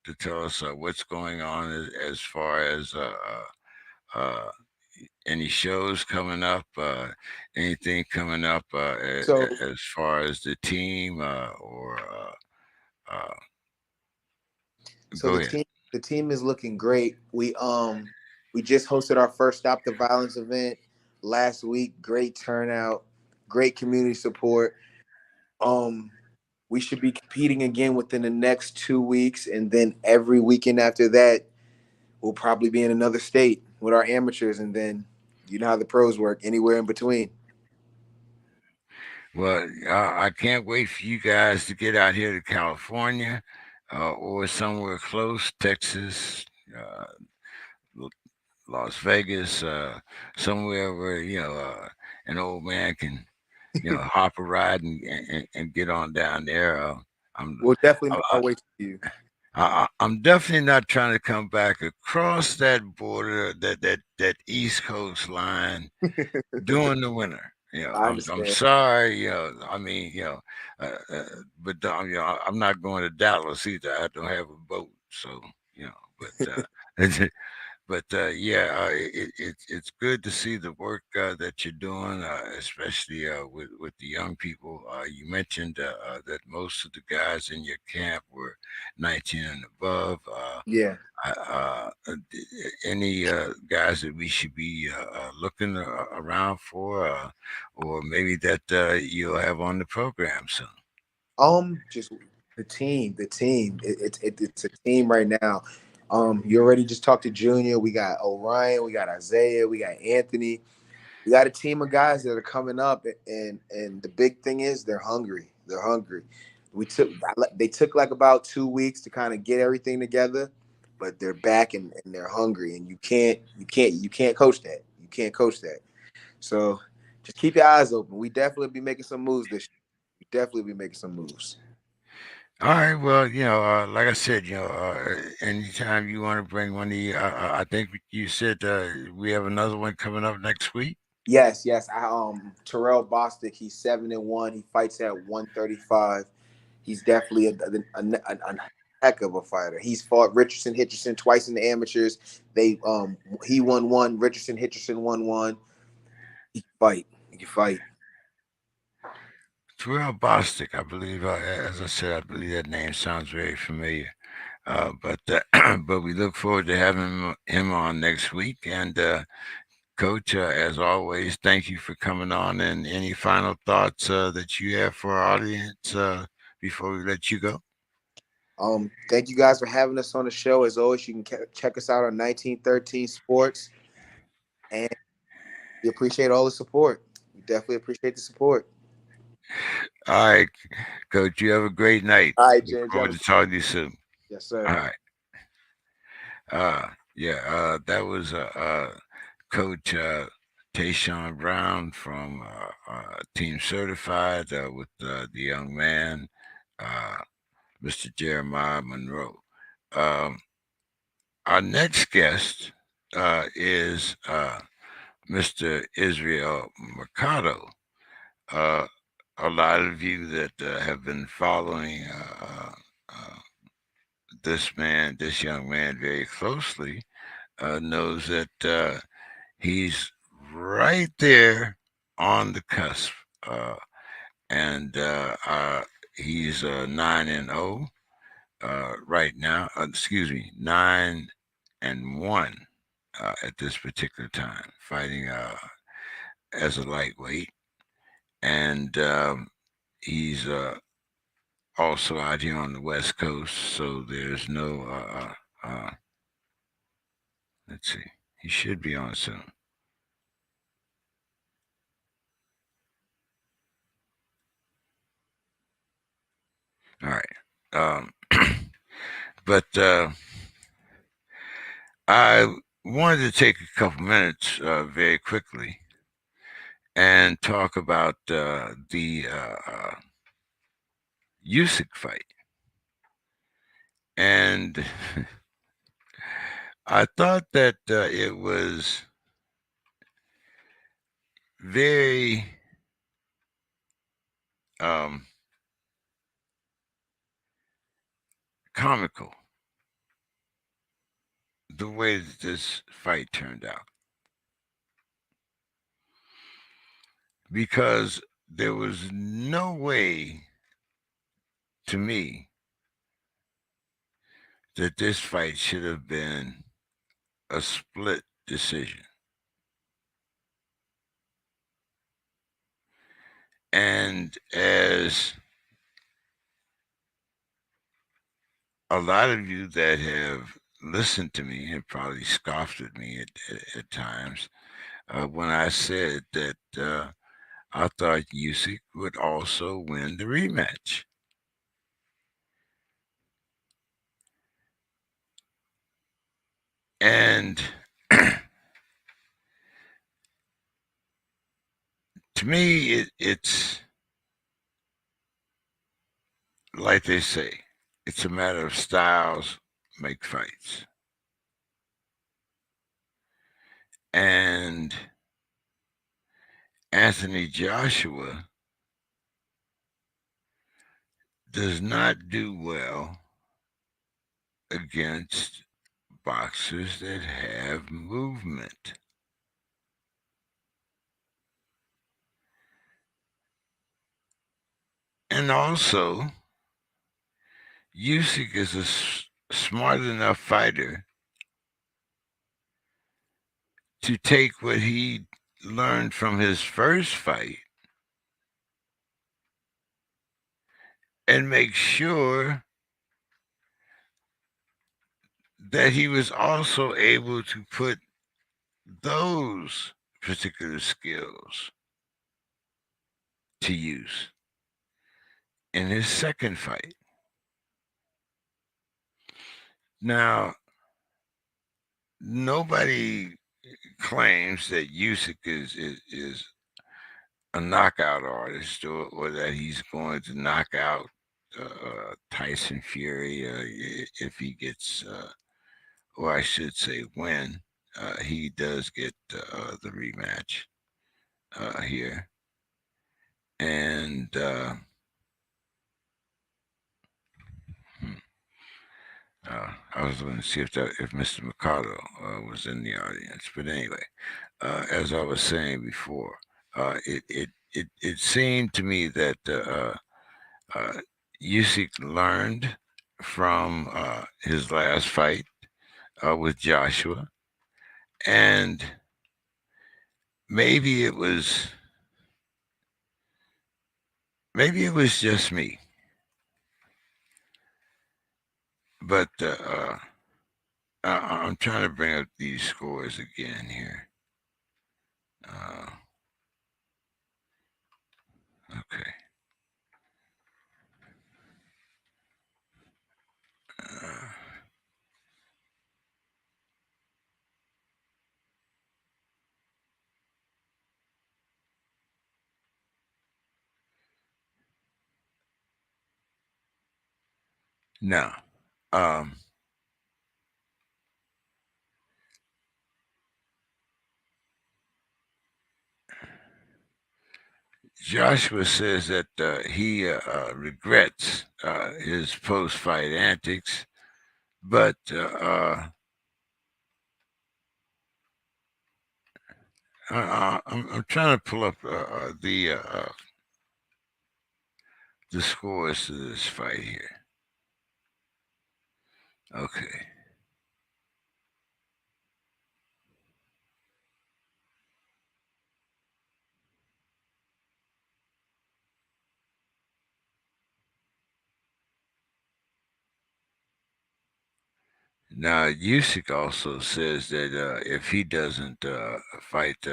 [SPEAKER 1] to tell us what's going on as far as uh, any shows coming up, anything coming up
[SPEAKER 3] So
[SPEAKER 1] as far as the team or
[SPEAKER 3] so
[SPEAKER 1] go ahead.
[SPEAKER 3] the team is looking great. We just hosted our first Stop the Violence event last week. Great turnout, great community support. Um we should be competing again within the next 2 weeks, and then every weekend after that we'll probably be in another state with our amateurs, and then you know how the pros work, anywhere in between.
[SPEAKER 1] Well, I can't wait for you guys to get out here to California or somewhere close, Texas, uh, Las Vegas, somewhere where an old man can hop a ride and get on down there. I'm
[SPEAKER 3] We'll definitely make
[SPEAKER 1] I,
[SPEAKER 3] our way to you.
[SPEAKER 1] I'm definitely not trying to come back across that border, that East Coast line during the winter.
[SPEAKER 3] I
[SPEAKER 1] I'm
[SPEAKER 3] understand.
[SPEAKER 1] sorry. I mean, uh, uh, but I'm not going to Dallas either. I don't have a boat, so you know. But yeah, it's good to see the work that you're doing, especially with the young people. You mentioned that most of the guys in your camp were 19 and above.
[SPEAKER 3] Yeah.
[SPEAKER 1] Any guys that we should be looking around for, or maybe that you'll have on the program soon?
[SPEAKER 3] Just the team. It's a team right now. You already just talked to Junior. We got Orion. We got Isaiah. We got Anthony. We got a team of guys that are coming up, and the big thing is they're hungry. They're hungry. They took like about 2 weeks to kind of get everything together, but they're back, and they're hungry, and you can't coach that. You can't coach that. So Just keep your eyes open. We definitely be making some moves this year. We definitely be making some moves.
[SPEAKER 1] All right. Well, like I said, anytime you want to bring one of the, I think you said we have another one coming up next week.
[SPEAKER 3] Yes, yes. Terrell Bostic, he's 7-1. He fights at 135. He's definitely a heck of a fighter. He's fought Richardson Hitcherson twice in the amateurs. He won one. Richardson Hitcherson won one. He can fight. He can fight.
[SPEAKER 1] Terrell Bostic, I believe. As I said, I believe that name sounds very familiar. But but we look forward to having him on next week. And Coach, as always, thank you for coming on. And any final thoughts that you have for our audience before we let you go?
[SPEAKER 3] Thank you guys for having us on the show. As always, you can check us out on 1913 Sports, and we appreciate all the support. We definitely appreciate the support.
[SPEAKER 1] All right, Coach, you have a great night.
[SPEAKER 3] All right,
[SPEAKER 1] Look
[SPEAKER 3] James.
[SPEAKER 1] forward to talking to you soon.
[SPEAKER 3] Yes,
[SPEAKER 1] All
[SPEAKER 3] sir.
[SPEAKER 1] right. Yeah, that was Coach Taeshawn Brown from Team Certified with the young man, uh, Mr. Jeremiah Monroe. Um, our next guest is Mr. Isreal Mercado. Uh, a lot of you that have been following this young man, very closely, knows that he's right there on the cusp, and he's 9-0 right now. Excuse me, 9-1 at this particular time, fighting as a lightweight, and he's also out here on the West Coast. So there's no. Let's see, he should be on soon. All right. But I wanted to take a couple minutes very quickly and talk about the Usyk fight. And I thought that it was very um, comical the way that this fight turned out, because there was no way to me that this fight should have been a split decision. And as a lot of you that have listened to me have probably scoffed at me at times when I said that I thought Usyk would also win the rematch. And to me, it's like they say, it's a matter of styles make fights. And Anthony Joshua does not do well against boxers that have movement. And also, Usyk is a smart enough fighter to take what he learned from his first fight and make sure that he was also able to put those particular skills to use in his second fight. Now, nobody claims that Usyk is a knockout artist, or that he's going to knock out Tyson Fury if he gets, or I should say, when he does get the rematch here. And hmm, I was going to see if Mr. Mercado was in the audience, but anyway, as I was saying before, it seemed to me that Usyk learned from his last fight with Joshua, and maybe it was maybe it was just me, but I'm trying to bring up these scores again here. Uh, okay. Uh, now, um, Joshua says that he regrets his post-fight antics, but I'm trying to pull up the scores to this fight here. Okay. Now, Usyk also says that if he doesn't fight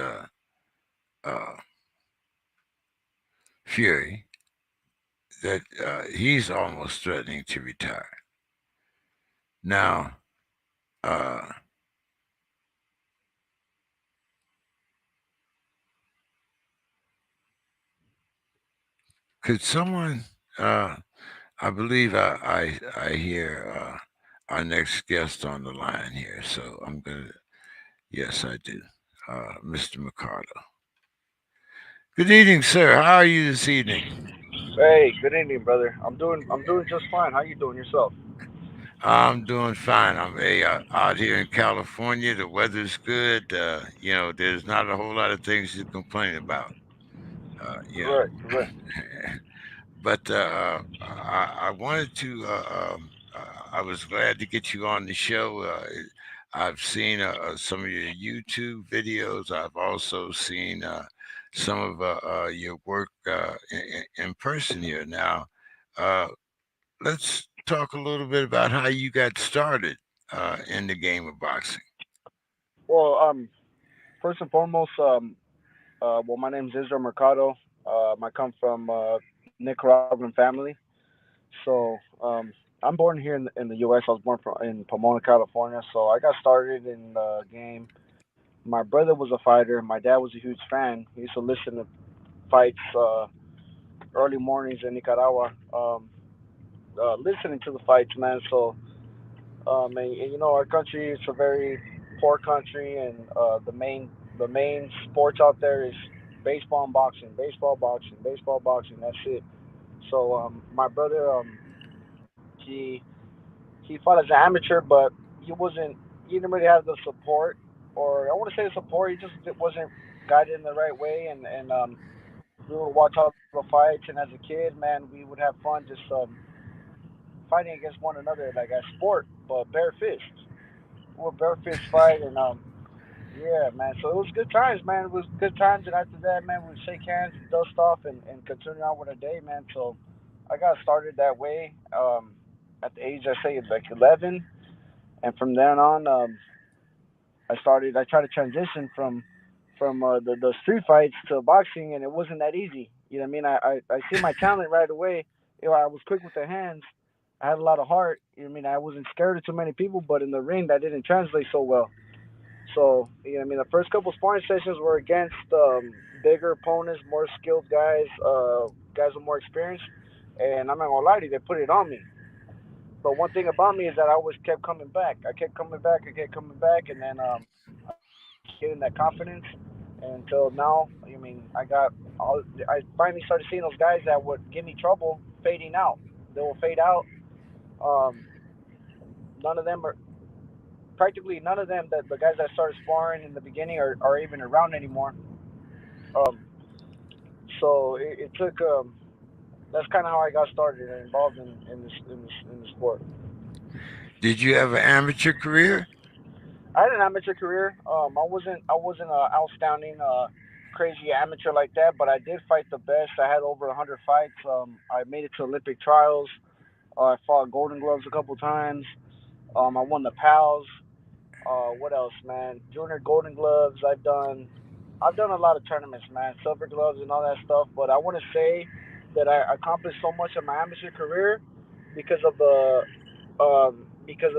[SPEAKER 1] Fury, that he's almost threatening to retire. Now, uh, could someone? Uh, I believe I hear our next guest on the line here, so I'm gonna. Yes, I do. Mr. Mercado. Good evening, sir. How are you this evening?
[SPEAKER 4] Hey, good evening, brother. I'm doing just fine. How you doing yourself?
[SPEAKER 1] I'm doing fine. I'm out here in California. The weather's good. There's not a whole lot of things to complain about.
[SPEAKER 4] Correct, correct.
[SPEAKER 1] But I wanted to. I was glad to get you on the show. I've seen some of your YouTube videos. I've also seen some of your work in person here. Now, uh, let's talk a little bit about how you got started in the game of boxing.
[SPEAKER 4] Well, first and foremost, my name's Isreal Mercado. I come from Nicaraguan family, so I'm born here in the U.S. I was born in Pomona, California. So I got started in the game. My brother was a fighter. My dad was a huge fan. He used to listen to fights early mornings in Nicaragua, listening to the fights, man. So and you know our country is a very poor country, and the main sports out there is baseball and boxing, baseball, boxing, baseball, boxing. That's it. So my brother, he fought as an amateur, but he wasn't. He didn't really have the support, or I want to say the support. He just wasn't guided in the right way, and we would watch all the fights. And as a kid, man, we would have fun just fighting against one another like a sport, but bare fists. We'll bare fist fight, and yeah, man. So it was good times, man. It was good times, and after that, man, we'd shake hands, dust off, and continue on with our day, man. So I got started that way at the age I say like 11, and from then on, I started. I tried to transition from the street fights to boxing, and it wasn't that easy. You know what I mean? I see my talent right away. You know, I was quick with the hands. I had a lot of heart. You know what I mean? I wasn't scared of too many people, but in the ring, that didn't translate so well. So the first couple sparring sessions were against bigger opponents, more skilled guys, guys with more experience, and I'm not gonna lie to you, they put it on me. But one thing about me is that I always kept coming back. I kept coming back. I kept coming back, and then I kept getting that confidence. And until now, I finally started seeing those guys that would give me trouble fading out. They will fade out. Um, none of them are practically none of them that the guys that started sparring in the beginning are even around anymore. Um, so it took. That's kind of how I got started and involved in this sport.
[SPEAKER 1] Did you have an amateur career?
[SPEAKER 4] I had an amateur career. I wasn't a outstanding, crazy amateur like that, but I did fight the best. I had over 100 fights. I made it to Olympic trials. I fought Golden Gloves a couple times. I won the PALs. What else, man? Junior Golden Gloves. I've done a lot of tournaments, man. Silver Gloves and all that stuff. But I want to say that I accomplished so much in my amateur career because of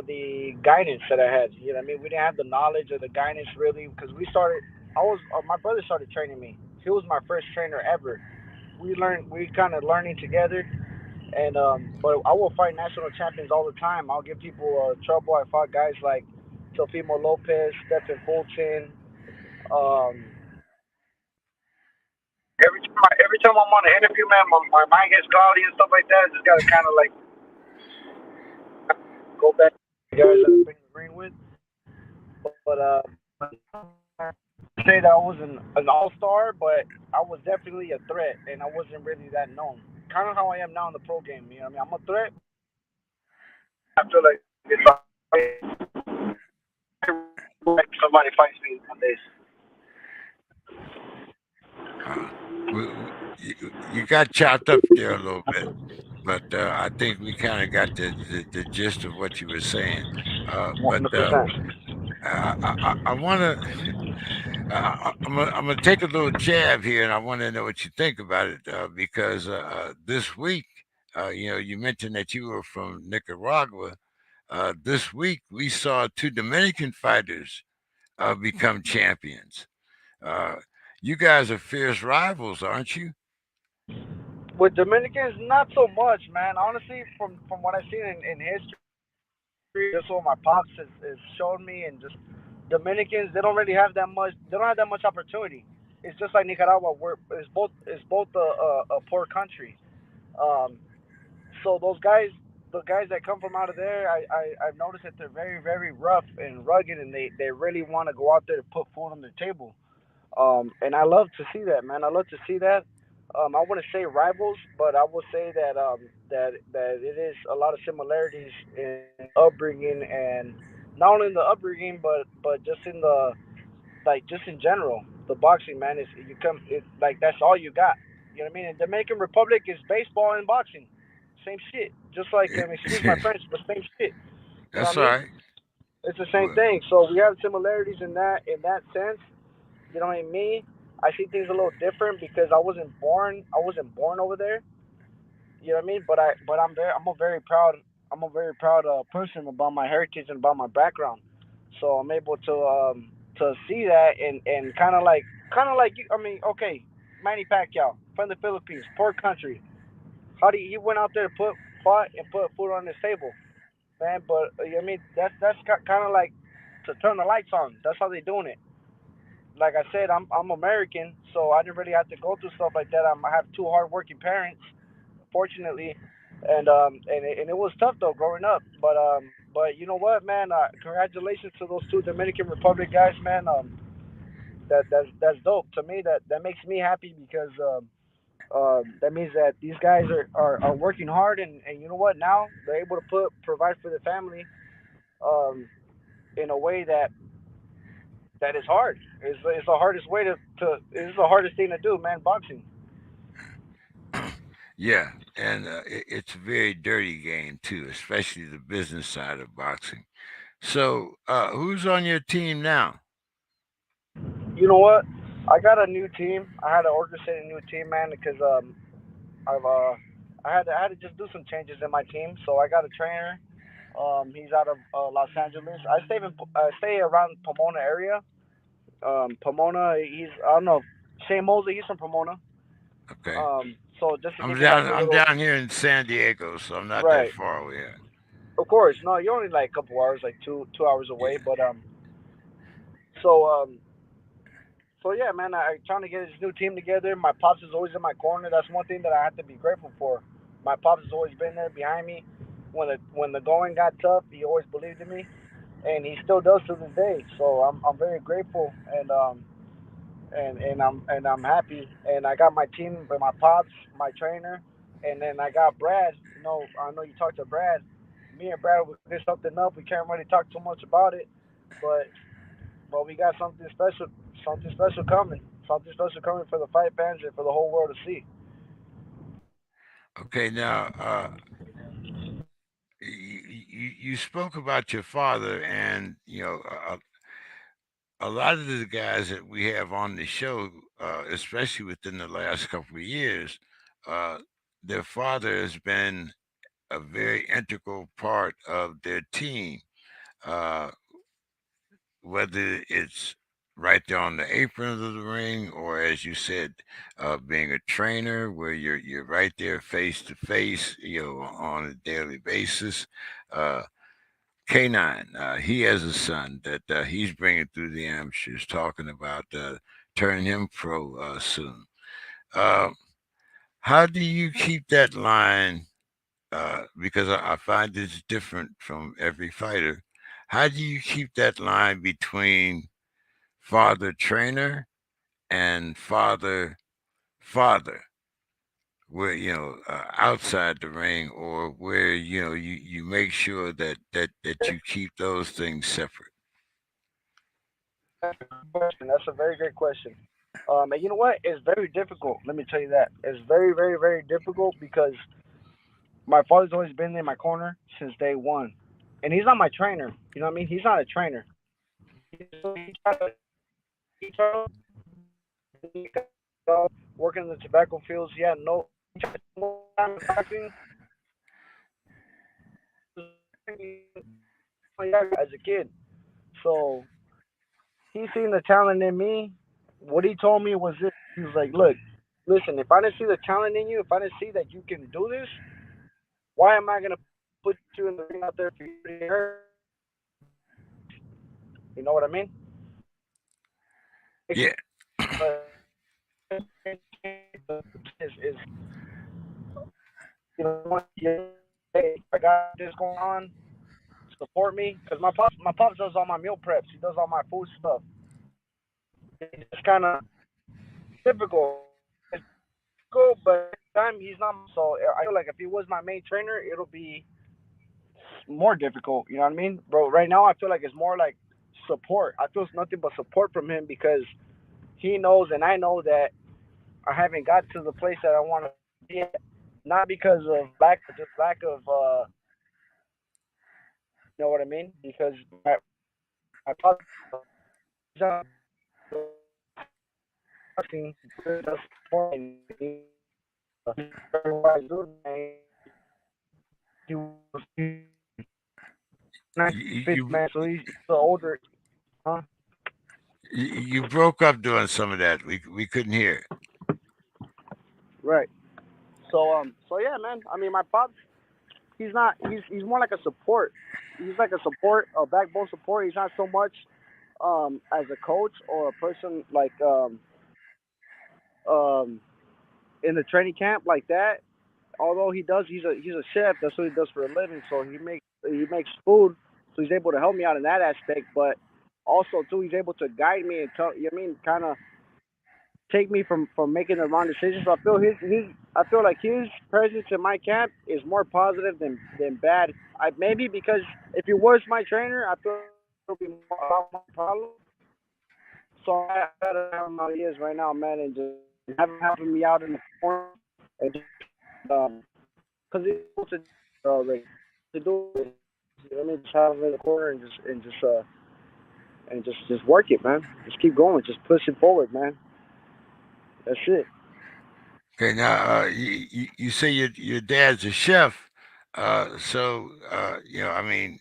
[SPEAKER 4] the guidance that I had. You know what I mean? We didn't have the knowledge or the guidance really because we started. I was my brother started training me. He was my first trainer ever. We kind of learning together, and but I will fight national champions all the time. I'll give people trouble. I fought guys like Tofimo Lopez, Stephen Fulton. Um, every time I'm on an interview, man, my mind gets cloudy and stuff like that. I just gotta kind of like go back to the guys that I've been in the ring with. But say that I was an all star, but I was definitely a threat, and I wasn't really that known. Kind of how I am now in the pro game. You know what I mean? I'm a threat. I feel like it's like somebody fights me nowadays.
[SPEAKER 1] Uh, you got chopped up there a little bit, but I think we kind of got the gist of what you were saying. But
[SPEAKER 4] 100%.
[SPEAKER 1] I want to. I'm gonna take a little jab here, and I want to know what you think about it because this week, you mentioned that you were from Nicaragua. This week, we saw two Dominican fighters become champions. Uh, you guys are fierce rivals, aren't you?
[SPEAKER 4] With Dominicans, not so much, man. Honestly, from what I've seen in history, just what my pops has shown me, and just Dominicans, they don't really have that much. They don't have that much opportunity. It's just like Nicaragua, where it's both a poor country. Um, so the guys that come from out of there, I've noticed that they're very very rough and rugged, and they really want to go out there to put food on their table. And I love to see that, man. I love to see that. I wouldn't say rivals, but I would say that it is a lot of similarities in upbringing, and not only in the upbringing, but just in the like just in general. The boxing, man, is you come it like that's all you got. You know what I mean? In Dominican Republic is baseball and boxing, same shit. Just like excuse my French, but same shit. You know what
[SPEAKER 1] That's
[SPEAKER 4] I
[SPEAKER 1] all
[SPEAKER 4] mean?
[SPEAKER 1] right.
[SPEAKER 4] It's the same
[SPEAKER 1] Well,
[SPEAKER 4] thing. So we have similarities in that sense. You know what I mean? Me, I see things a little different because I wasn't born over there. You know what I mean? I'm a very proud person about my heritage and about my background. So I'm able to see that and kind of like you. I mean, okay, Manny Pacquiao from the Philippines, poor country. How do he went out there to fought and put food on his table, man? But I mean, that's kind of like to turn the lights on. That's how they doing it. Like I said, I'm American, so I didn't really have to go through stuff like that. I have two hardworking parents, fortunately, and it was tough though growing up. But you know what, man? Congratulations to those two Dominican Republic guys, man. That's dope to me. That makes me happy because that means that these guys are working hard, and you know what? Now they're able to provide for the family um, in a way that is hard. It's the hardest way to it's the hardest thing to do, man. Boxing.
[SPEAKER 1] yeah, and it's a very dirty game too, especially the business side of boxing. So, who's on your team now?
[SPEAKER 4] You know what? I got a new team. I had to orchestrate a new team, man, because I've I had to just do some changes in my team. So I got a trainer. He's out of Los Angeles. I stay around Pomona area. Pomona. He's I don't know. Shane Mosley. He's from Pomona.
[SPEAKER 1] Okay.
[SPEAKER 4] So just to
[SPEAKER 1] I'm
[SPEAKER 4] give you like
[SPEAKER 1] down.
[SPEAKER 4] a
[SPEAKER 1] I'm
[SPEAKER 4] little
[SPEAKER 1] down here in San Diego, so I'm not that
[SPEAKER 4] right.
[SPEAKER 1] far away.
[SPEAKER 4] Of course, no, you're only like a couple hours, like 2 hours away.
[SPEAKER 1] Yeah.
[SPEAKER 4] So so yeah, man, I trying to get this new team together. My pops is always in my corner. That's one thing that I have to be grateful for. My pops has always been there behind me. When the going got tough, he always believed in me, and he still does to this day. So I'm very grateful, and I'm happy. And I got my team with my pops, my trainer, and then I got Brad. I know you talked to Brad. Me and Brad, we did something up. We can't really talk too much about it, but we got something special coming, something special coming for the fight fans and for the whole world to see.
[SPEAKER 1] Okay. Now, you spoke about your father, and a lot of the guys that we have on the show, especially within the last couple of years, uh, their father has been a very integral part of their team. Uh, whether it's right there on the apron of the ring, or as you said, being a trainer where you're right there face to face, on a daily basis. Uh, K9, he has a son that he's bringing through the amateurs, talking about turning him pro soon. Uh, how do you keep that line? Because I find it's different from every fighter. How do you keep that line between father trainer and father, where outside the ring, or where you make sure that you keep those things separate?
[SPEAKER 4] That's a good question. That's a very great question. And you know what? It's very difficult. Let me tell you that it's very, very, very difficult because my father's always been in my corner since day one, and he's not my trainer. You know what I mean? He's not a trainer. He tried working in the tobacco fields. He had no boxing as a kid. So he seen the talent in me. What he told me was this. He was like, "Look, listen. If I didn't see the talent in you, if I didn't see that you can do this, why am I gonna put you in the ring out there for you to get hurt? You know what I mean?"
[SPEAKER 1] Yeah.
[SPEAKER 4] Is hey, I got this going on. Support me, because my pops does all my meal preps. He does all my food stuff. It's just kind of difficult. It's cool, but at the time he's not. So I feel like if he was my main trainer, it'll be more difficult. You know what I mean, bro? Right now, I feel like it's more like support. I feel it's nothing but support from him because he knows and I know that I haven't got to the place that I want to be at. Not because of lack of you know what I mean? Because my pops boxing does support me. He was 1950,
[SPEAKER 1] You,
[SPEAKER 4] man, so he's the older, huh?
[SPEAKER 1] you broke up doing some of that. We couldn't hear.
[SPEAKER 4] Right. So yeah, man. I mean, my pops, he's not. He's more like a support. He's like a support, a backbone support. He's not so much as a coach or a person like um in the training camp like that. Although he's a chef. That's what he does for a living. So he makes food. So he's able to help me out in that aspect. But also too, he's able to guide me and tell. You know what I mean, kind of take me from making the wrong decisions. So I feel like his presence in my camp is more positive than bad. I maybe because if he was my trainer, I feel it'll be more about my problem. So I gotta have him how he is right now, man, and just have him helping me out in the corner and just because he's able to already to do it. You know what I mean? Just have him in the corner and just work it, man. Just keep going, just push it forward, man. That's it.
[SPEAKER 1] Okay, now you say your dad's a chef. I mean,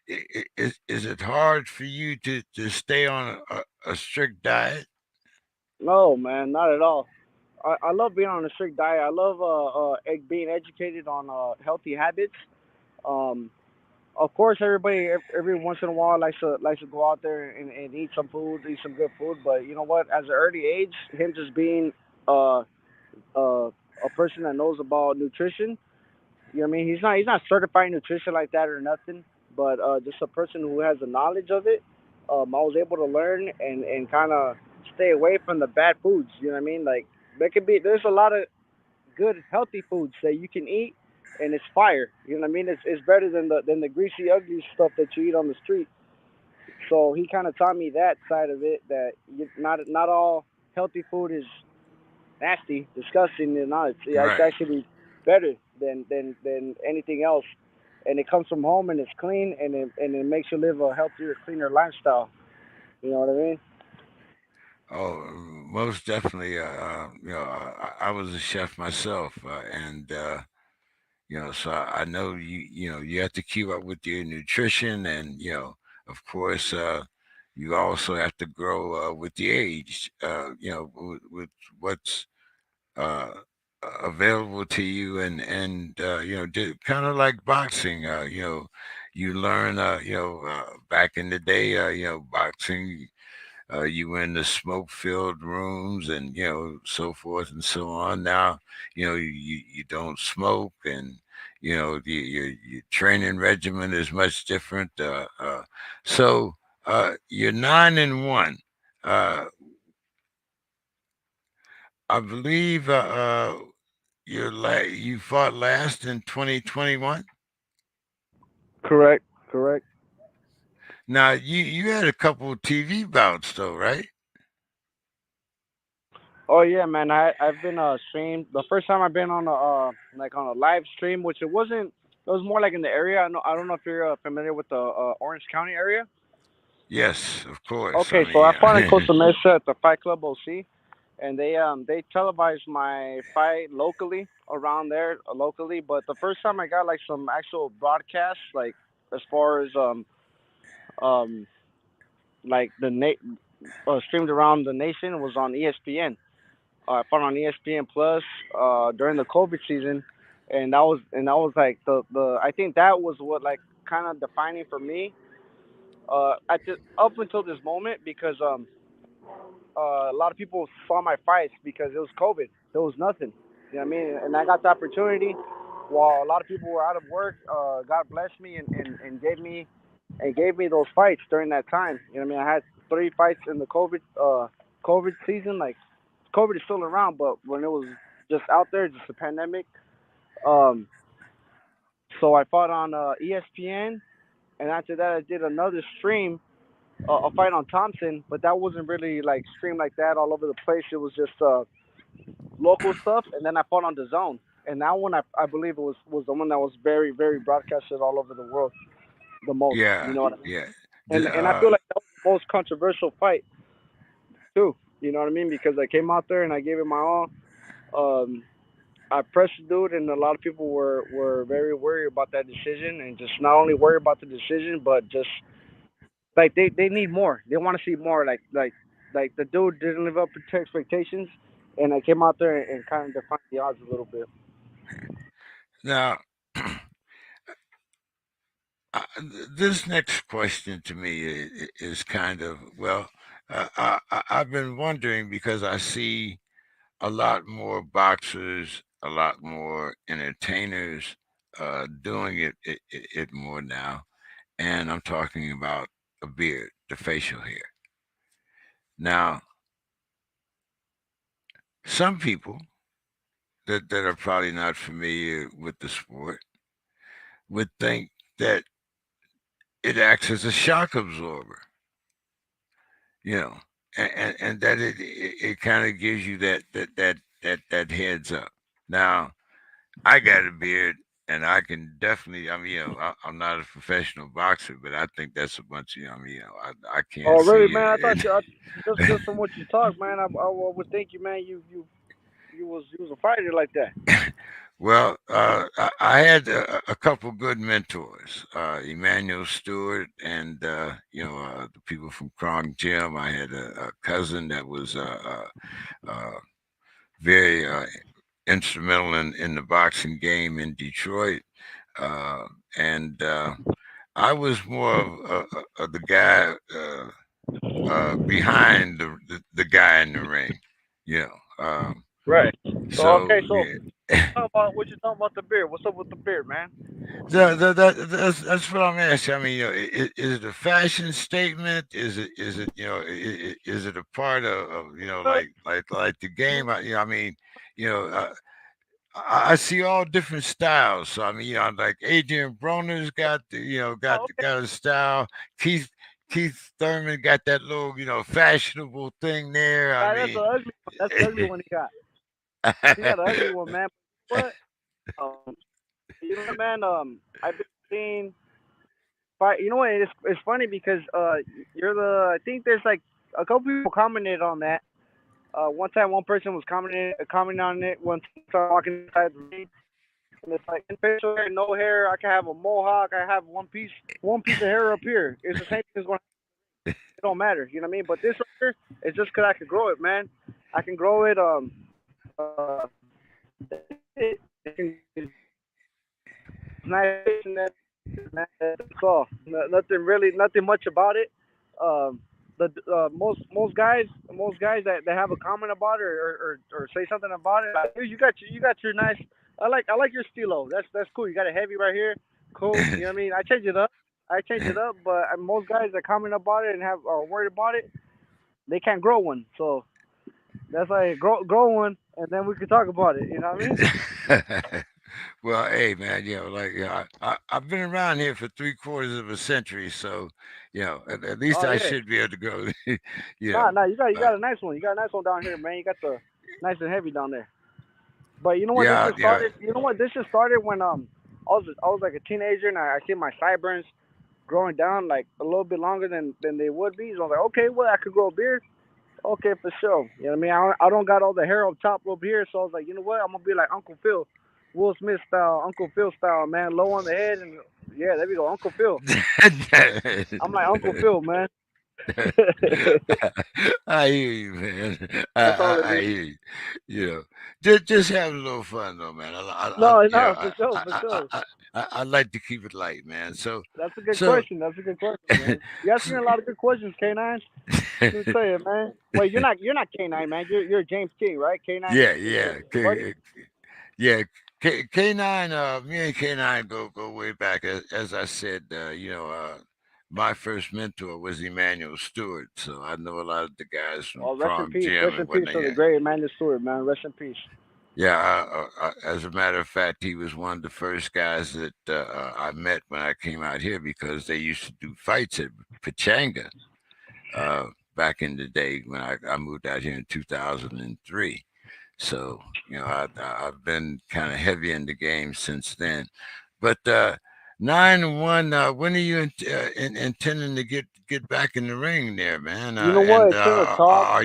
[SPEAKER 1] is it hard for you to stay on a strict diet?
[SPEAKER 4] No, man, not at all. I love being on a strict diet. I love being educated on healthy habits. Um, of course, every once in a while likes to go out there and eat some food, eat some good food. But you know what? As an early age, him just being uh, a person that knows about nutrition. You know what I mean? He's not certified nutrition like that or nothing, but just a person who has the knowledge of it. I was able to learn and kind of stay away from the bad foods. You know what I mean? Like there's a lot of good healthy foods that you can eat, and it's fire. You know what I mean? It's better than the greasy ugly stuff that you eat on the street. So he kind of taught me that side of it, that not all healthy food is nasty, disgusting. You know, it's
[SPEAKER 1] Right.
[SPEAKER 4] actually better than anything else, and it comes from home and it's clean and it makes you live a healthier, cleaner lifestyle. You know what I mean?
[SPEAKER 1] Oh, most definitely. I was a chef myself, so I know you have to keep up with your nutrition, and of course, you also have to grow with the age. With what's uh, available to you, and kind of like boxing. You learn. Back in the day, boxing. You were in the smoke-filled rooms, and so forth and so on. Now, you don't smoke, and your training regimen is much different. You're 9-1. Uh, I believe you fought last in 2021.
[SPEAKER 4] Correct, correct.
[SPEAKER 1] Now you had a couple of TV bouts though, right?
[SPEAKER 4] Oh yeah, man. I've been streamed. The first time I've been on a like on a live stream, which it wasn't. It was more like in the area. I don't know if you're familiar with the Orange County area.
[SPEAKER 1] Yes, of course. I
[SPEAKER 4] Okay, so I
[SPEAKER 1] mean,
[SPEAKER 4] fought in Costa Mesa at the Fight Club OC, and they televised my fight locally around there locally. But the first time I got like some actual broadcasts, like as far as um like streamed around the nation, was on ESPN. I fought on ESPN Plus during the COVID season, and that was like the I think that was what like kind of defining for me up until this moment, because a lot of people saw my fights because it was COVID. There was nothing. You know what I mean? And I got the opportunity while a lot of people were out of work. God blessed me and gave me those fights during that time. You know what I mean? I had 3 fights in the COVID season. Like COVID is still around, but when it was just out there, just a pandemic. Um, so I fought on ESPN, and after that, I did another stream, a fight on Thompson, but that wasn't really like streamed like that all over the place. It was just local stuff, and then I fought on the Zone, and that one I believe was the one that was very very broadcasted all over the world the most. You
[SPEAKER 1] yeah,
[SPEAKER 4] know what I mean?
[SPEAKER 1] yeah.
[SPEAKER 4] And I feel like that was the most controversial fight too. You know what I mean? Because I came out there and I gave it my all. Um, I pressed the dude, and a lot of people were very worried about that decision, and just not only worried about the decision, but just like they need more. They want to see more. Like the dude didn't live up to expectations, and I came out there and kind of defied the odds a little bit.
[SPEAKER 1] Now, this next question to me is kind of well. I've been wondering because I see a lot more boxers, a lot more entertainers doing it more now, and I'm talking about a beard, the facial hair. Now, some people that are probably not familiar with the sport would think that it acts as a shock absorber, you know, and that it kind of gives you that heads up. Now, I got a beard, and I can definitely. I mean, I'm not a professional boxer, but I think that's a bunch of. I can't
[SPEAKER 4] Oh, really,
[SPEAKER 1] see
[SPEAKER 4] man? I thought
[SPEAKER 1] it.
[SPEAKER 4] just from what you talk, man, I would think you, man, you was a fighter like that.
[SPEAKER 1] I had a couple good mentors, Emmanuel Stewart, and the people from Krong Gym. I had a cousin that was very instrumental in the boxing game in Detroit, uh, and I was more of the guy behind the guy in the ring, you know.
[SPEAKER 4] Right. So okay,
[SPEAKER 1] So
[SPEAKER 4] so
[SPEAKER 1] yeah.
[SPEAKER 4] what you talking about the beard? What's up with the beard, man?
[SPEAKER 1] That's what I'm asking. I mean, is it a fashion statement? Is it is it a part of
[SPEAKER 4] Uh,
[SPEAKER 1] like the game? I mean, you know, I see all different styles. So I mean, like Adrian Broner's got
[SPEAKER 4] oh, okay.
[SPEAKER 1] got a style. Keith Keith Thurman got that little fashionable thing there. I
[SPEAKER 4] That's the
[SPEAKER 1] mean,
[SPEAKER 4] ugly one. That's the ugly one he got. He got an ugly one, man. What? You know what, man? I've been seeing fight. You know what? It's funny because you're the. I think there's like a couple people commented on that. One time, one person was commenting on it when someone started walking inside the ring, and it's like in facial hair, no hair. I can have a mohawk. I have one piece of hair up here. It's the same thing as going. It don't matter. You know what I mean? But this right here, it's just 'cause I can grow it, man. I can grow it. That's it. I can, it's nice and that, man. That's all. Nothing really, nothing much about it. Um, the most guys that have a comment about it or say something about it. Like, "Hey, you got your nice. I like your stilo. That's cool. You got a heavy right here. Cool. You know what I mean? I change it up. But most guys that comment about it and have are worried about it, they can't grow one. So that's why grow one, and then we can talk about it. You know what I mean?
[SPEAKER 1] Well, hey man, I've been around here for 3/4 of a century, so at least
[SPEAKER 4] Oh
[SPEAKER 1] I
[SPEAKER 4] yeah.
[SPEAKER 1] should be able to go. you
[SPEAKER 4] Nah,
[SPEAKER 1] know,
[SPEAKER 4] nah. You
[SPEAKER 1] uh,
[SPEAKER 4] got a nice one. You got a nice one down here, man. You got the nice and heavy down there. But you know what? This
[SPEAKER 1] yeah,
[SPEAKER 4] just started. You know what? This just started when I was like a teenager and I see my sideburns growing down like a little bit longer than they would be. So I was like, okay, well I could grow a beard. Okay, for sure. You know what I mean? I don't got all the hair up top up here, so I was like, you know what? I'm gonna be like Uncle Phil, Will Smith style, Uncle Phil style, man. Low on the head and yeah, there we go, Uncle Phil. I'm like Uncle Phil, man.
[SPEAKER 1] I hear you, man.
[SPEAKER 4] That's all it
[SPEAKER 1] I
[SPEAKER 4] is.
[SPEAKER 1] hear you. You know, just having a little fun though, man.
[SPEAKER 4] No, no, for sure, for sure.
[SPEAKER 1] I like to keep it light, man.
[SPEAKER 4] That's a good
[SPEAKER 1] So,
[SPEAKER 4] question. That's a good question, man. You asking a lot of good questions, K9. Let me tell you, man. Wait, you're not K9, man. You're James King, right? K9
[SPEAKER 1] yeah,
[SPEAKER 4] is your
[SPEAKER 1] yeah.
[SPEAKER 4] buddy.
[SPEAKER 1] Yeah, K9. Me and K9 go way back. As I said, my first mentor was Emmanuel Stewart, so I know a lot of the guys from
[SPEAKER 4] Oh, rest in
[SPEAKER 1] Prom
[SPEAKER 4] peace.
[SPEAKER 1] Gym
[SPEAKER 4] Rest
[SPEAKER 1] and
[SPEAKER 4] in peace
[SPEAKER 1] whatnot.
[SPEAKER 4] to the
[SPEAKER 1] Yeah,
[SPEAKER 4] great Amanda Stewart, man. Rest in peace.
[SPEAKER 1] yeah. As a matter of fact, he was one of the first guys that I met when I came out here because they used to do fights at Pachanga uh, back in the day when I moved out here in 2003. So I've been kind of heavy in the game since then. But 9-1. When are you intending to get back in the ring there, man?
[SPEAKER 4] You know
[SPEAKER 1] And
[SPEAKER 4] what? It's in the talk.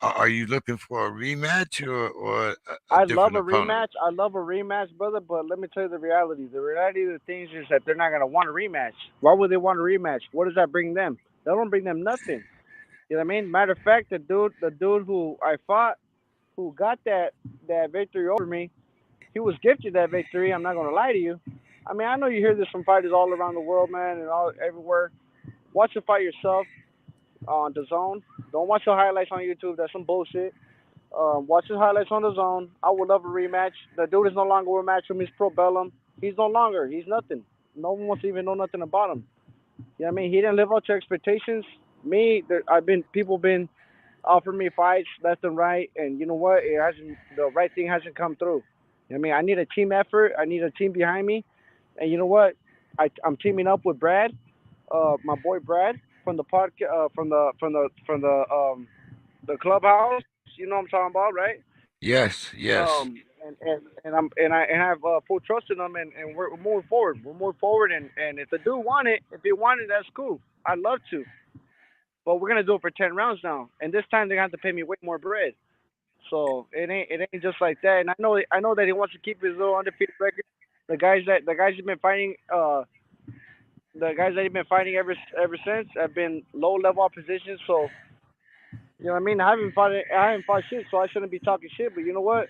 [SPEAKER 1] are you looking for a rematch or a
[SPEAKER 4] I love
[SPEAKER 1] different
[SPEAKER 4] a
[SPEAKER 1] opponent?
[SPEAKER 4] rematch. I love a rematch, brother. But let me tell you the reality. The reality of the things is that they're not gonna want a rematch. Why would they want a rematch? What does that bring them? That don't bring them nothing. You know what I mean? Matter of fact, the dude who I fought, who got that victory over me, he was gifted that victory. I'm not gonna lie to you. I mean, I know you hear this from fighters all around the world, man, and all everywhere. Watch the fight yourself on the zone. Don't watch the highlights on YouTube. That's some bullshit. Watch his highlights on the zone. I would love a rematch. The dude is no longer a match from his pro bellum. He's no longer. He's nothing. No one wants to even know nothing about him. You know what I mean? He didn't live up to expectations. Me, people been offering me fights left and right, and you know what? It hasn't. The right thing hasn't come through. You know what I mean? I need a team effort. I need a team behind me, and you know what? I'm teaming up with Brad, my boy Brad from the podcast, from the clubhouse. You know what I'm talking about, right?
[SPEAKER 1] Yes, yes.
[SPEAKER 4] And I have full trust in them, and we're moving forward. We're moving forward, and if the dude want it, if he want it, that's cool. I'd love to, but we're gonna do it for 10 rounds now, and this time they're gonna have to pay me way more bread. So it ain't just like that. And I know that he wants to keep his little undefeated record. The guys he's been fighting the guys that he's been fighting ever since have been low level opposition. So you know what I mean. I haven't fought shit, so I shouldn't be talking shit. But you know what?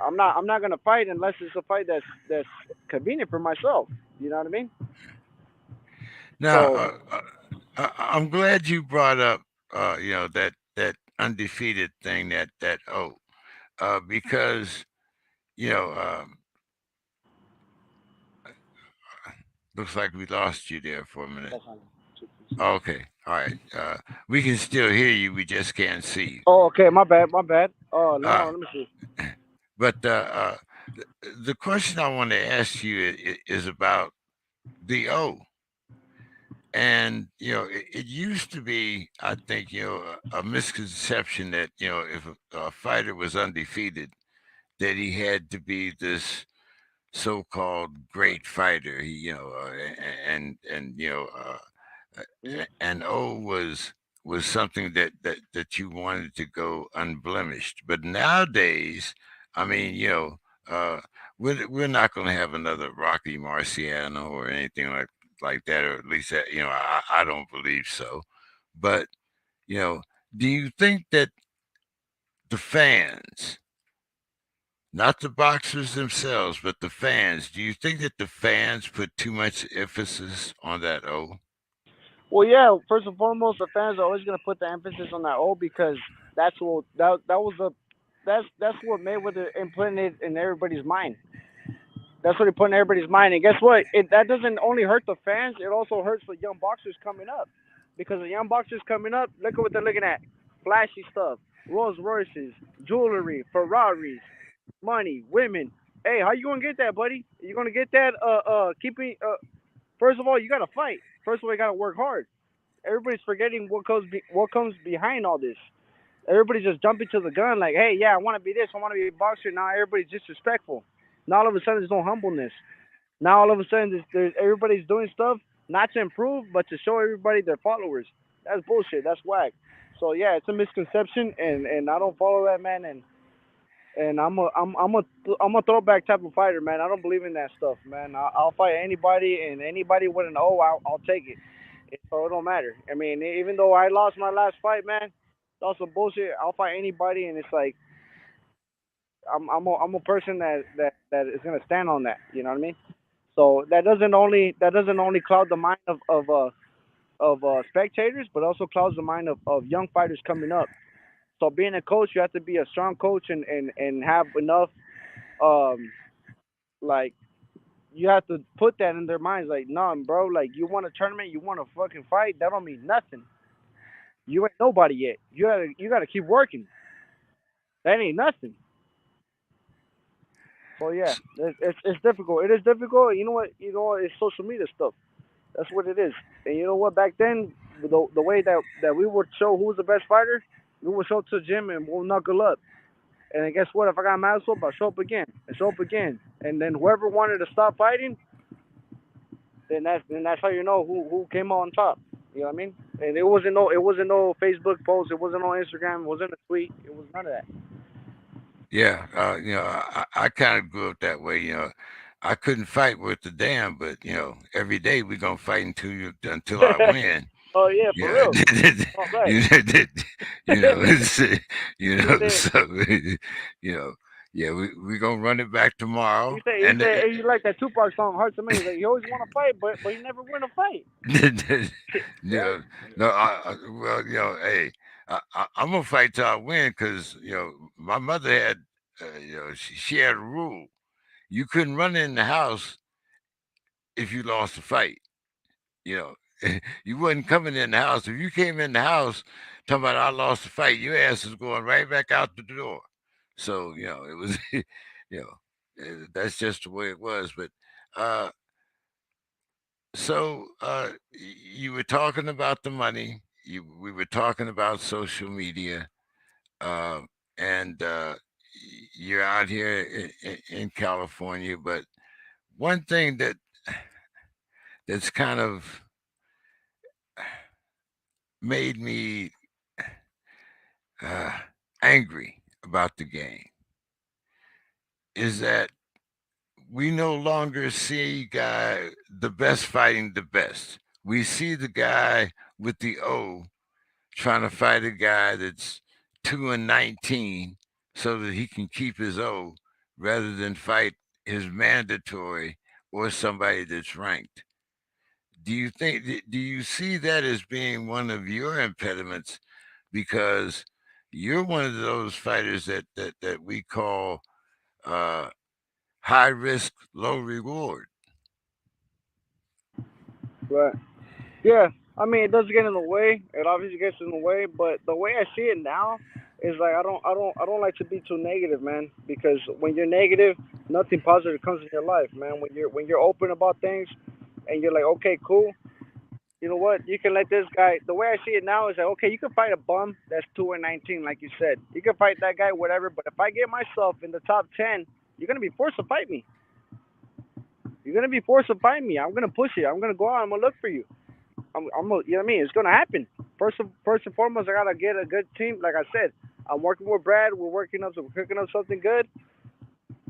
[SPEAKER 4] I'm not gonna fight unless it's a fight that's convenient for myself. You know what I mean?
[SPEAKER 1] Now,
[SPEAKER 4] So
[SPEAKER 1] I'm glad you brought up, that undefeated thing, that because you know, looks like we lost you there for a minute.
[SPEAKER 4] that's fine.
[SPEAKER 1] Okay, all right. We can still hear you. We just can't see you.
[SPEAKER 4] Oh, okay. My bad. My bad. Oh, no.
[SPEAKER 1] Uh,
[SPEAKER 4] Let me see.
[SPEAKER 1] but the question I want to ask you is about the O. And it used to be, I think, a misconception that if a fighter was undefeated, that he had to be this so-called great fighter. And O was something that you wanted to go unblemished. But nowadays, I mean, uh, we're not going to have another Rocky Marciano or anything like that, or at least that I don't believe so. But you know, do you think that the fans, not the boxers themselves, but the fans, do you think that the fans put too much emphasis on that O?
[SPEAKER 4] Well, yeah. First and foremost, the fans are always gonna put the emphasis on that O because that was the that's what Mayweather implanted in everybody's mind. That's what he put in everybody's mind. And guess what? That doesn't only hurt the fans; it also hurts the young boxers coming up. Because the young boxers coming up, look at what they're looking at: flashy stuff, Rolls Royces, jewelry, Ferraris, money, women. Hey, how you gonna get that, buddy? You gonna get that? Keeping. First of all, you gotta fight. First of all, you gotta work hard. Everybody's forgetting what comes behind all this. Everybody's just jumping to the gun like, hey, yeah, I want to be this, I want to be a boxer. Now everybody's disrespectful. Now all of a sudden there's no humbleness. Now all of a sudden everybody's doing stuff not to improve, but to show everybody their followers. That's bullshit. That's whack. So yeah, it's a misconception, and I don't follow that, man. And I'm a throwback type of fighter, man. I don't believe in that stuff, man. I'll fight anybody, and anybody with an O, I'll take it. So it don't matter. I mean, even though I lost my last fight, man, that's some bullshit. I'll fight anybody, and it's like I'm a person that is gonna stand on that. You know what I mean? So that doesn't only cloud the mind of spectators, but also clouds the mind of young fighters coming up. So being a coach, you have to be a strong coach and have enough um like you have to put that in their minds like, nah, bro, like you want a tournament, you want to fucking fight, that don't mean nothing. You ain't nobody yet. You gotta keep working. That ain't nothing. So yeah, it's difficult. It is difficult. You know what? It's social media stuff. That's what it is. And you know what? Back then, the way that we would show who's the best fighter, we would show up to the gym and we'll knuckle up. And then guess what? If I got mad soap, I'll show up again and show up again. And then whoever wanted to stop fighting, then that's how you know who came out on top. You know what I mean? And it wasn't no Facebook post, it wasn't no Instagram, it wasn't a tweet, it was none of that.
[SPEAKER 1] Yeah, I kind of grew up that way. I couldn't fight with the damn, but every day we're gonna fight until I win.
[SPEAKER 4] Oh yeah, for
[SPEAKER 1] Yeah,
[SPEAKER 4] real. All right.
[SPEAKER 1] you know, it's,
[SPEAKER 4] you say
[SPEAKER 1] so you know, yeah, we gonna run it back tomorrow,
[SPEAKER 4] you say you
[SPEAKER 1] and
[SPEAKER 4] say hey, you like that Tupac song, Hearts of Many. Like you always want to fight, but you never win a fight.
[SPEAKER 1] you
[SPEAKER 4] Right?
[SPEAKER 1] know, no, well, hey, I'm gonna fight till I win because my mother had, she had a rule: you couldn't run in the house if you lost a fight. You know, you wasn't coming in the house. If you came in the house talking about I lost the fight, your ass is going right back out the door. So it was, that's just the way it was. But uh, you were talking about the money. We were talking about social media, uh, and you're out here in California. But one thing that's kind of made me uh, angry about the game is that we no longer see guy the best fighting the best. We see the guy with the O trying to fight a guy that's 2-19 so that he can keep his O rather than fight his mandatory or somebody that's ranked. Do you see that as being one of your impediments because you're one of those fighters that we call uh, high risk, low reward.
[SPEAKER 4] Right. Yeah, I mean it does get in the way. It obviously gets in the way, but the way I see it now is like I don't like to be too negative, man. Because when you're negative, nothing positive comes in your life, man. When you're open about things, and you're like, okay, cool. You know what? You can let this guy. The way I see it now is like, okay, you can fight a bum that's 2-19, like you said. You can fight that guy, whatever. But if I get myself in the top 10, you're gonna be forced to fight me. You're gonna be forced to fight me. I'm gonna push it. I'm gonna go out. I'm gonna look for you. You know what I mean? It's gonna happen. First and foremost, I gotta get a good team. Like I said, I'm working with Brad. We're cooking up something good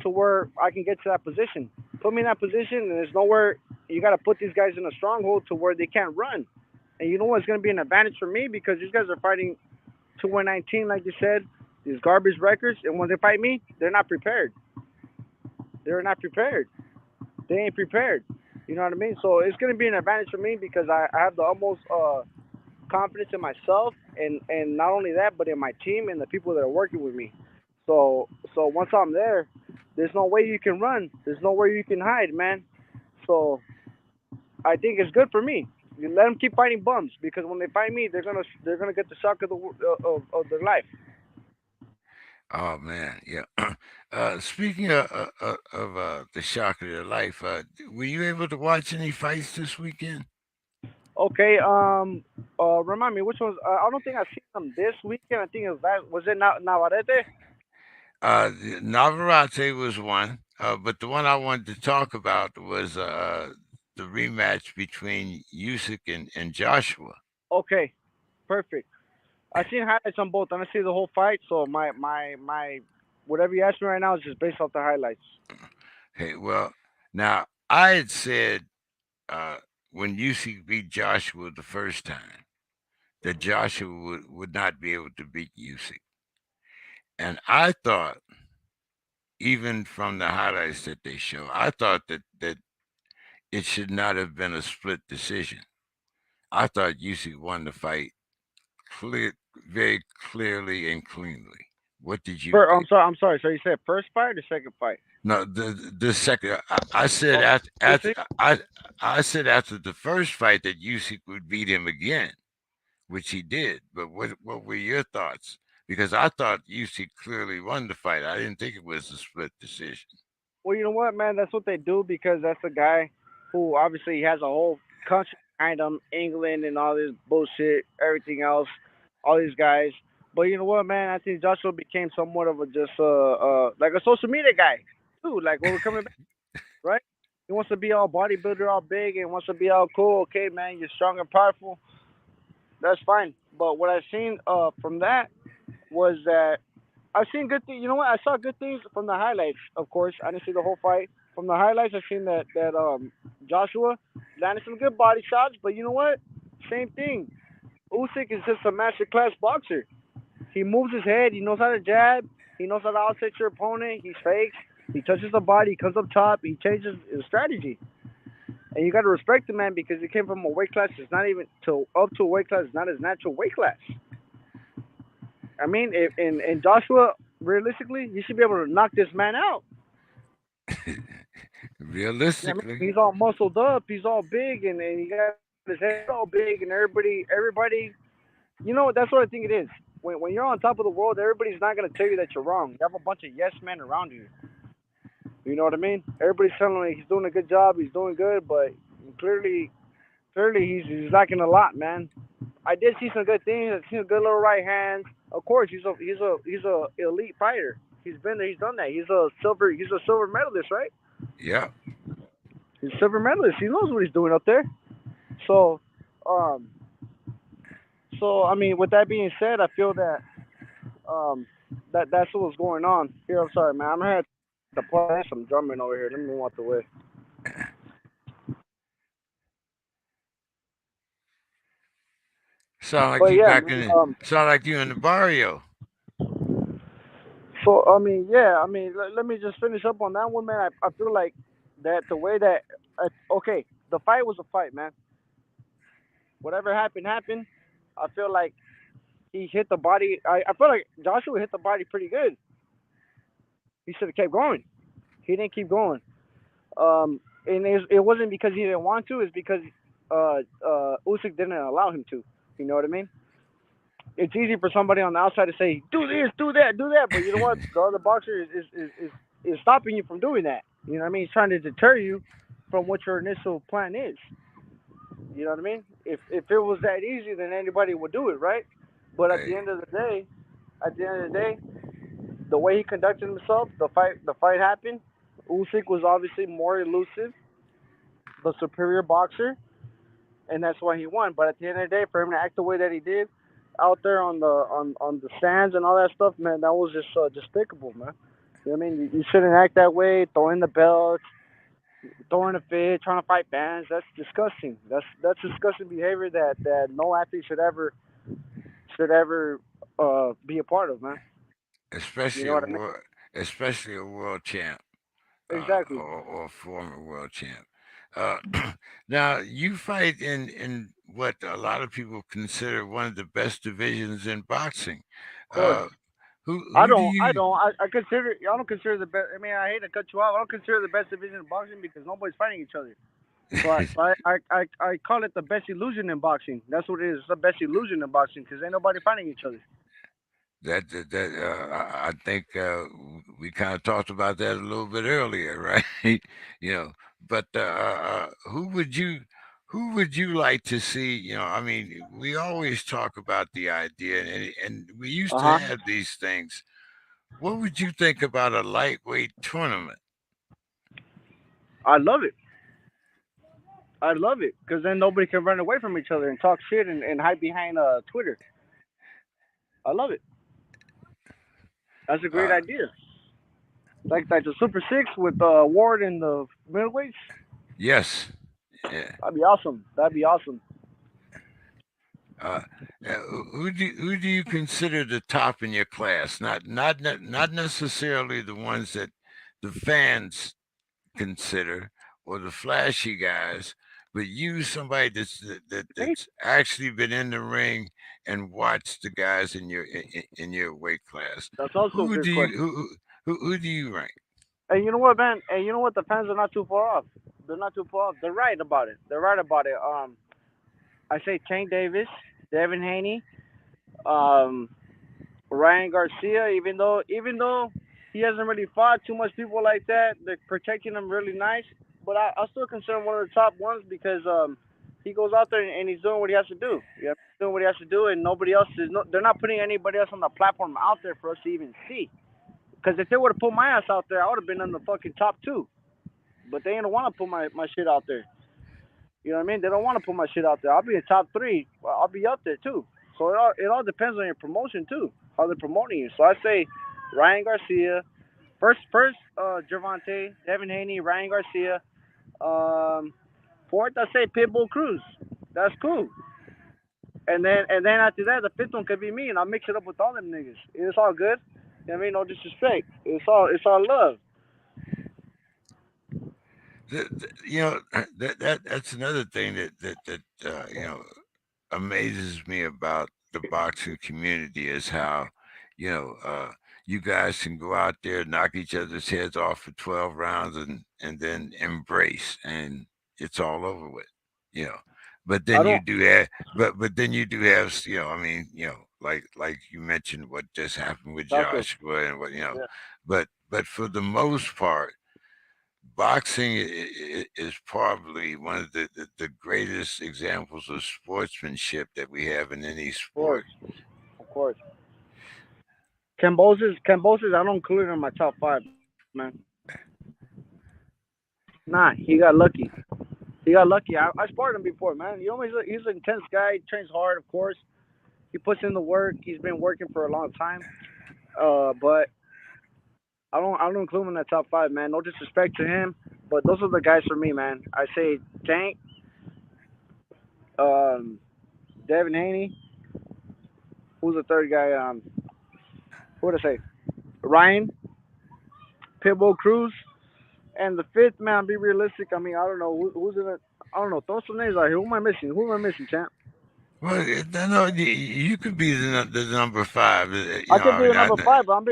[SPEAKER 4] to where I can get to that position. Put me in that position, and there's nowhere you gotta put these guys in a stronghold to where they can't run. And you know what's gonna be an advantage for me because these guys are fighting 2-19, like you said, these garbage records, and when they fight me, they're not prepared. They're not prepared. They ain't prepared. You know what I mean? So it's gonna be an advantage for me because I have the almost confidence in myself and not only that but in my team and the people that are working with me. So once I'm there, there's no way you can run. There's nowhere you can hide, man. So I think it's good for me. You let them keep fighting bums because when they fight me, they're gonna get the shock of their life.
[SPEAKER 1] Oh man, yeah. Speaking of the shock of your life, were you able to watch any fights this weekend?
[SPEAKER 4] Okay, remind me which ones? I don't think I've seen them this weekend. I think it was that. Was it Navarrete?
[SPEAKER 1] Navarrete was one, but the one I wanted to talk about was the rematch between Usyk and Joshua.
[SPEAKER 4] Okay, perfect. I seen highlights on both. I didn't see the whole fight, so my whatever you ask me right now is just based off the highlights.
[SPEAKER 1] Okay, well, now I had said uh, when Usyk beat Joshua the first time that Joshua would not be able to beat Usyk, and I thought even from the highlights that they show, I thought that it should not have been a split decision. I thought Usyk won the fight clear, very clearly and cleanly. What did you
[SPEAKER 4] I'm
[SPEAKER 1] think?
[SPEAKER 4] sorry. I'm sorry. So you said first fight or second fight?
[SPEAKER 1] No, the second. I said
[SPEAKER 4] Oh,
[SPEAKER 1] after
[SPEAKER 4] Usyk.
[SPEAKER 1] I said after the first fight that Usyk would beat him again, which he did. But what were your thoughts? Because I thought Usyk clearly won the fight. I didn't think it was a split decision.
[SPEAKER 4] Well, you know what, man? That's what they do because that's a guy who obviously has a whole country behind him, England and all this bullshit, everything else, all these guys. But you know what, man? I think Joshua became somewhat of a just like a social media guy too. Like when we're coming back, right? He wants to be all bodybuilder, all big, and wants to be all cool. Okay, man, you're strong and powerful. That's fine. But what I've seen from that was that I've seen good things. You know what? I saw good things from the highlights. Of course, I didn't see the whole fight. From the highlights, I've seen that Joshua landed some good body shots. But you know what? Same thing. Usyk is just a master class boxer. He moves his head. He knows how to jab. He knows how to outset your opponent. He fakes. He touches the body. He comes up top. He changes his strategy. And you got to respect the man because he came from a weight class. It's not even to up to a weight class. It's not his natural weight class. I mean, in Joshua, realistically, he should be able to knock this man out. Yeah, I mean,
[SPEAKER 1] Realistically,
[SPEAKER 4] he's all muscled up, he's all big, and he got his head all big, and everybody, you know, that's what I think it is. When you're on top of the world, everybody's not gonna tell you that you're wrong. You have a bunch of yes men around you. You know what I mean? Everybody's telling me he's doing a good job, he's doing good, but clearly, clearly he's lacking a lot, man. I did see some good things. I seen good little right hands. Of course, he's a elite fighter. He's been there. He's done that. He's a silver medalist, right?
[SPEAKER 1] yeah.
[SPEAKER 4] He's a silver medalist. He knows what he's doing up there. So, um, I mean, with that being said, I feel that um, that's what's going on here. I'm sorry, man. I'm here at the park. There's some drumming over here. Let me move out the way.
[SPEAKER 1] Sound
[SPEAKER 4] But
[SPEAKER 1] like you
[SPEAKER 4] yeah,
[SPEAKER 1] back
[SPEAKER 4] man.
[SPEAKER 1] in the, sound like you in the barrio.
[SPEAKER 4] So I mean, yeah, I mean, let me just finish up on that one, man. I feel like that the way that okay, the fight was a fight, man. Whatever happened happened. I feel like he hit the body. I feel like Joshua hit the body pretty good. He should have kept going. He didn't keep going. And it wasn't because he didn't want to. It's because Usyk didn't allow him to. You know what I mean? It's easy for somebody on the outside to say, "Do this, do that," but you know what? The other boxer is stopping you from doing that. You know what I mean? He's trying to deter you from what your initial plan is. You know what I mean? If it was that easy, then anybody would do it, right? But at the
[SPEAKER 1] Hey,
[SPEAKER 4] end of the day, the way he conducted himself, the fight happened. Usyk was obviously more elusive, the superior boxer, and that's why he won. But at the end of the day, for him to act the way that he did, out there on the stands and all that stuff, man, that was just despicable, man. You know what I mean? You shouldn't act that way, throwing the belts, throwing a fit, trying to fight fans. That's disgusting. That's disgusting behavior that no athlete should ever be a part of, man. You
[SPEAKER 1] especially
[SPEAKER 4] know
[SPEAKER 1] a
[SPEAKER 4] what I mean?
[SPEAKER 1] world, especially a world champ,
[SPEAKER 4] Exactly.
[SPEAKER 1] or a former world champ. Uh, now you fight in what a lot of people consider one of the best divisions in boxing.
[SPEAKER 4] Of course.
[SPEAKER 1] Uh,
[SPEAKER 4] I
[SPEAKER 1] who do
[SPEAKER 4] don't. I
[SPEAKER 1] you?
[SPEAKER 4] don't. I consider. I don't consider the best. I mean, I hate to cut you off. I don't consider the best division in boxing because nobody's fighting each other. So I call it the best illusion in boxing. That's what it is. It's the best illusion in boxing because ain't nobody fighting each other.
[SPEAKER 1] I think we kind of talked about that a little bit earlier, right? you know, but who would you like to see? I mean, we always talk about the idea, and we used
[SPEAKER 4] Uh
[SPEAKER 1] to
[SPEAKER 4] huh.
[SPEAKER 1] have these things. What would you think about a lightweight tournament?
[SPEAKER 4] I love it. I love it because then nobody can run away from each other and talk shit and hide behind Twitter. I love it. That's a great
[SPEAKER 1] Uh,
[SPEAKER 4] idea. Like the Super Six with Ward and the middleweights.
[SPEAKER 1] yes, yeah.
[SPEAKER 4] That'd be awesome. That'd be awesome.
[SPEAKER 1] Uh, who do you consider the top in your class? Not necessarily the ones that the fans consider or the flashy guys, but you somebody
[SPEAKER 4] Me?
[SPEAKER 1] that's actually been in the ring and watched the guys in your weight class.
[SPEAKER 4] That's also a
[SPEAKER 1] Who
[SPEAKER 4] good
[SPEAKER 1] do you
[SPEAKER 4] question.
[SPEAKER 1] who do you rank?
[SPEAKER 4] And you know what, man? And you know what? The fans are not too far off. They're not too far off. They're right about it. They're right about it. I say Tank Davis, Devin Haney, um, Ryan Garcia. Even though he hasn't really fought too much people like that, they're protecting him really nice. But I still consider him one of the top ones because he goes out there and he's doing what he has to do. Yeah, he's doing what he has to do, and nobody else is. No, they're not putting anybody else on the platform out there for us to even see. Because if they would have put my ass out there, I would have been in the fucking top two. But they don't want to put my shit out there. You know what I mean? They don't want to put my shit out there. I'll be in top three. Well, I'll be up there too. So it all depends on your promotion too, how they're promoting you. So I say Ryan Garcia first Gervonta, Devin Haney, Ryan Garcia. Um, fourth I say Pitbull Cruz. That's cool. And then after that the fifth one could be me and I'll mix it up with all them niggas. It's all good. You know what I mean? No disrespect. It's all love.
[SPEAKER 1] That's another thing that amazes me about the boxing community is how you know uh, you guys can go out there, knock each other's heads off for 12 rounds, and then embrace, and it's all over with. You know, but
[SPEAKER 4] I
[SPEAKER 1] then you
[SPEAKER 4] don't
[SPEAKER 1] do have, but then you do have, I mean, like you mentioned what just happened with
[SPEAKER 4] Joshua.
[SPEAKER 1] Joshua and what
[SPEAKER 4] Yeah.
[SPEAKER 1] but for the most part boxing is probably one of the greatest examples of sportsmanship that we have in any
[SPEAKER 4] Of course.
[SPEAKER 1] sport.
[SPEAKER 4] Of course. Cambosis, I don't include him in my top five, man. Nah, he got lucky. He got lucky. I sparred him before, man. You know, he's an intense guy. He trains hard, of course. He puts in the work. He's been working for a long time. But I don't include him in that top five, man. No disrespect to him, but those are the guys for me, man. I say Tank, um, Devin Haney. Who's the third guy? Who would I say? Ryan, Pitbull Cruz, and the fifth man. Be realistic. I mean, I don't know who's in it. I don't know. Throw some names out here. Who am I missing? Who am I missing, champ?
[SPEAKER 1] Well, no, you could be the number five.
[SPEAKER 4] I could be the number five, but I'm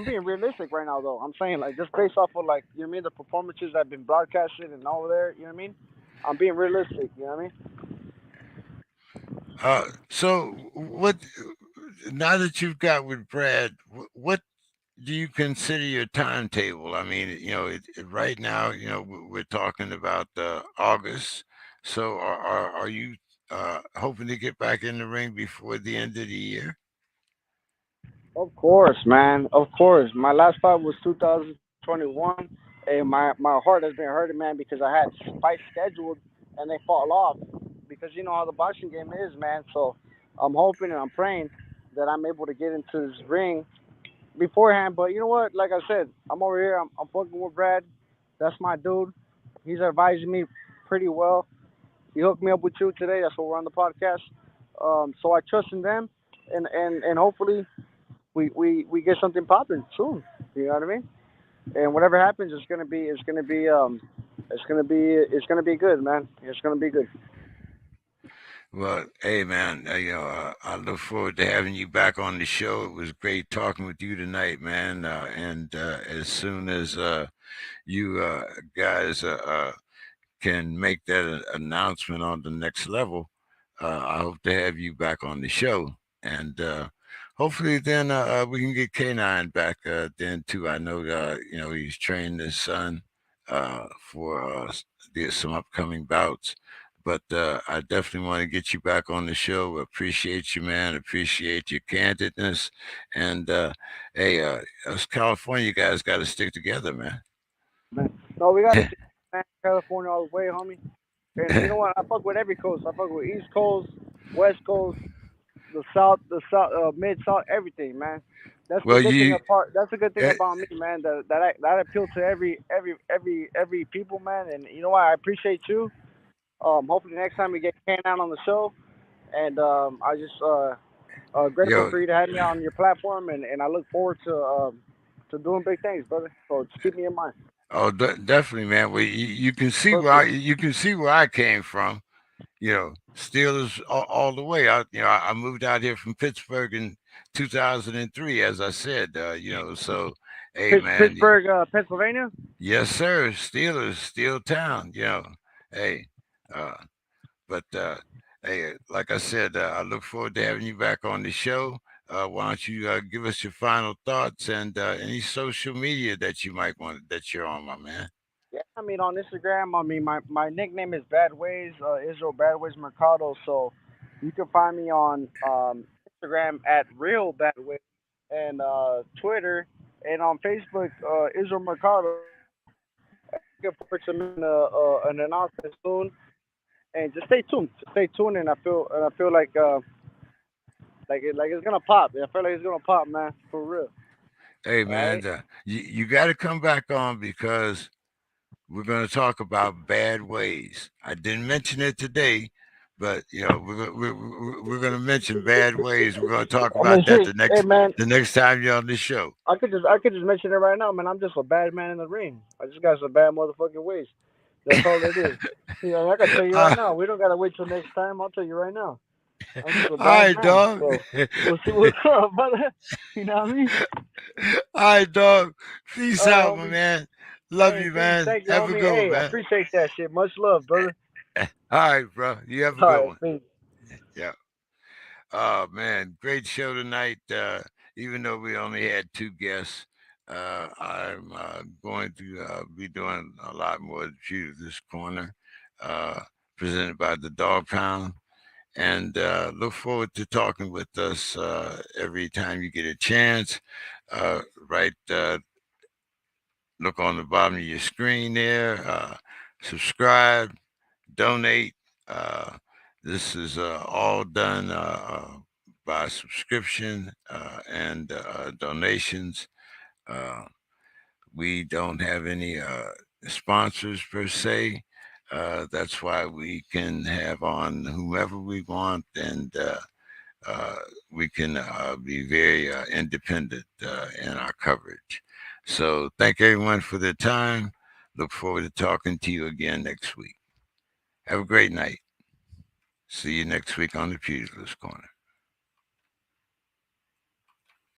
[SPEAKER 4] being realistic right now, though. I'm saying like just based off of like you know what I mean the performances that have been broadcasted and all there. You know what I mean? I'm being realistic. You know what I mean?
[SPEAKER 1] So what? Now that you've got with Brad, what do you consider your timetable? I mean, right now, we're talking about August. So are you hoping to get back in the ring before the end of the year?
[SPEAKER 4] Of course, man. Of course. My last fight was 2021, and my heart has been hurting, man, because I had fights scheduled and they fall off because you know how the boxing game is, man. So I'm hoping and I'm praying that I'm able to get into this ring beforehand. But you know what? Like I said, I'm over here. I'm fucking with Brad. That's my dude. He's advising me pretty well. He hooked me up with you today. That's why we're on the podcast. So I trust in them, and hopefully we get something popping soon. You know what I mean? And whatever happens, it's gonna be good, man. It's gonna be good.
[SPEAKER 1] Well, hey man, I look forward to having you back on the show. It was great talking with you tonight, man. And as soon as you guys can make that announcement on the next level, I hope to have you back on the show. And hopefully then we can get K9 back then too. I know he's trained his son for some upcoming bouts. But I definitely want to get you back on the show. Appreciate you, man. Appreciate your candidness. And hey, us California guys got to stick together, man.
[SPEAKER 4] Man. No, we gotta see man, California all the way, homie. And you know what? I fuck with every coast. I fuck with East Coast, West Coast, the South, Mid South, everything, man. That's the
[SPEAKER 1] Well,
[SPEAKER 4] good thing
[SPEAKER 1] you
[SPEAKER 4] apart. That's the good thing
[SPEAKER 1] eh,
[SPEAKER 4] about me, man. That appeal to every people, man. And you know what? I appreciate you. Hopefully next time we get Ken out on the show, and I just grateful
[SPEAKER 1] yo,
[SPEAKER 4] for you to have me on your platform, and I look forward to doing big things, brother. So just keep me in mind.
[SPEAKER 1] oh, definitely, man. Well, you can see
[SPEAKER 4] Perfect.
[SPEAKER 1] where I came from. Steelers all the way. I moved out here from Pittsburgh in 2003, as I said. So hey, man,
[SPEAKER 4] Pittsburgh, Pennsylvania.
[SPEAKER 1] yes, sir. Steelers, Steel Town. Hey, uh, but hey, like I said, I look forward to having you back on the show. Why don't you give us your final thoughts and any social media that you might want that you're on, my man?
[SPEAKER 4] Yeah, I mean on Instagram. I mean my nickname is Bad Ways, Israel Bad Ways Mercado. So you can find me on Instagram at Real Bad Ways and Twitter and on Facebook Israel Mercado. And looking forward to making an announcement soon. And just stay tuned. Just stay tuned. And I feel like it's gonna pop. I feel like it's gonna pop, man, for real.
[SPEAKER 1] Hey,
[SPEAKER 4] All
[SPEAKER 1] man,
[SPEAKER 4] right.
[SPEAKER 1] you got to come back on because we're going to talk about bad ways. I didn't mention it today, but we're going to mention bad ways. We're going to talk
[SPEAKER 4] I mean,
[SPEAKER 1] about that
[SPEAKER 4] shit. Hey, man,
[SPEAKER 1] the next time you're on the show.
[SPEAKER 4] I could just mention it right now, man. I'm just a bad man in the ring. I just got some bad motherfucking ways. That's all it is. You know, I can tell you right
[SPEAKER 1] uh,
[SPEAKER 4] now. We don't gotta wait till next time. I'll tell you right now. I'm just a
[SPEAKER 1] all
[SPEAKER 4] bad
[SPEAKER 1] right,
[SPEAKER 4] man.
[SPEAKER 1] dog.
[SPEAKER 4] So we'll see what's up, brother. You know what I mean?
[SPEAKER 1] All right, dog. Peace
[SPEAKER 4] All right,
[SPEAKER 1] out, my
[SPEAKER 4] homie.
[SPEAKER 1] man. Love
[SPEAKER 4] Hey,
[SPEAKER 1] you,
[SPEAKER 4] peace.
[SPEAKER 1] man.
[SPEAKER 4] Thank you,
[SPEAKER 1] Have a
[SPEAKER 4] homie.
[SPEAKER 1] good one,
[SPEAKER 4] Hey, I
[SPEAKER 1] man.
[SPEAKER 4] appreciate that shit. Much love, brother.
[SPEAKER 1] All right, bro. You have a
[SPEAKER 4] All
[SPEAKER 1] good
[SPEAKER 4] right,
[SPEAKER 1] one.
[SPEAKER 4] peace.
[SPEAKER 1] Yeah. Oh man, great show tonight. Even though we only had two guests, I'm going to be doing a lot more to you this corner, uh, presented by the Dog Pound, and look forward to talking with us every time you get a chance. Right, look on the bottom of your screen there. Subscribe, donate. Uh, this is all done by subscription and donations. Uh, we don't have any sponsors per se. That's why we can have on whomever we want, and uh, we can be very independent in our coverage. So, thank everyone for their time. Look forward to talking to you again next week. Have a great night. See you next week on the Pugilist Corner.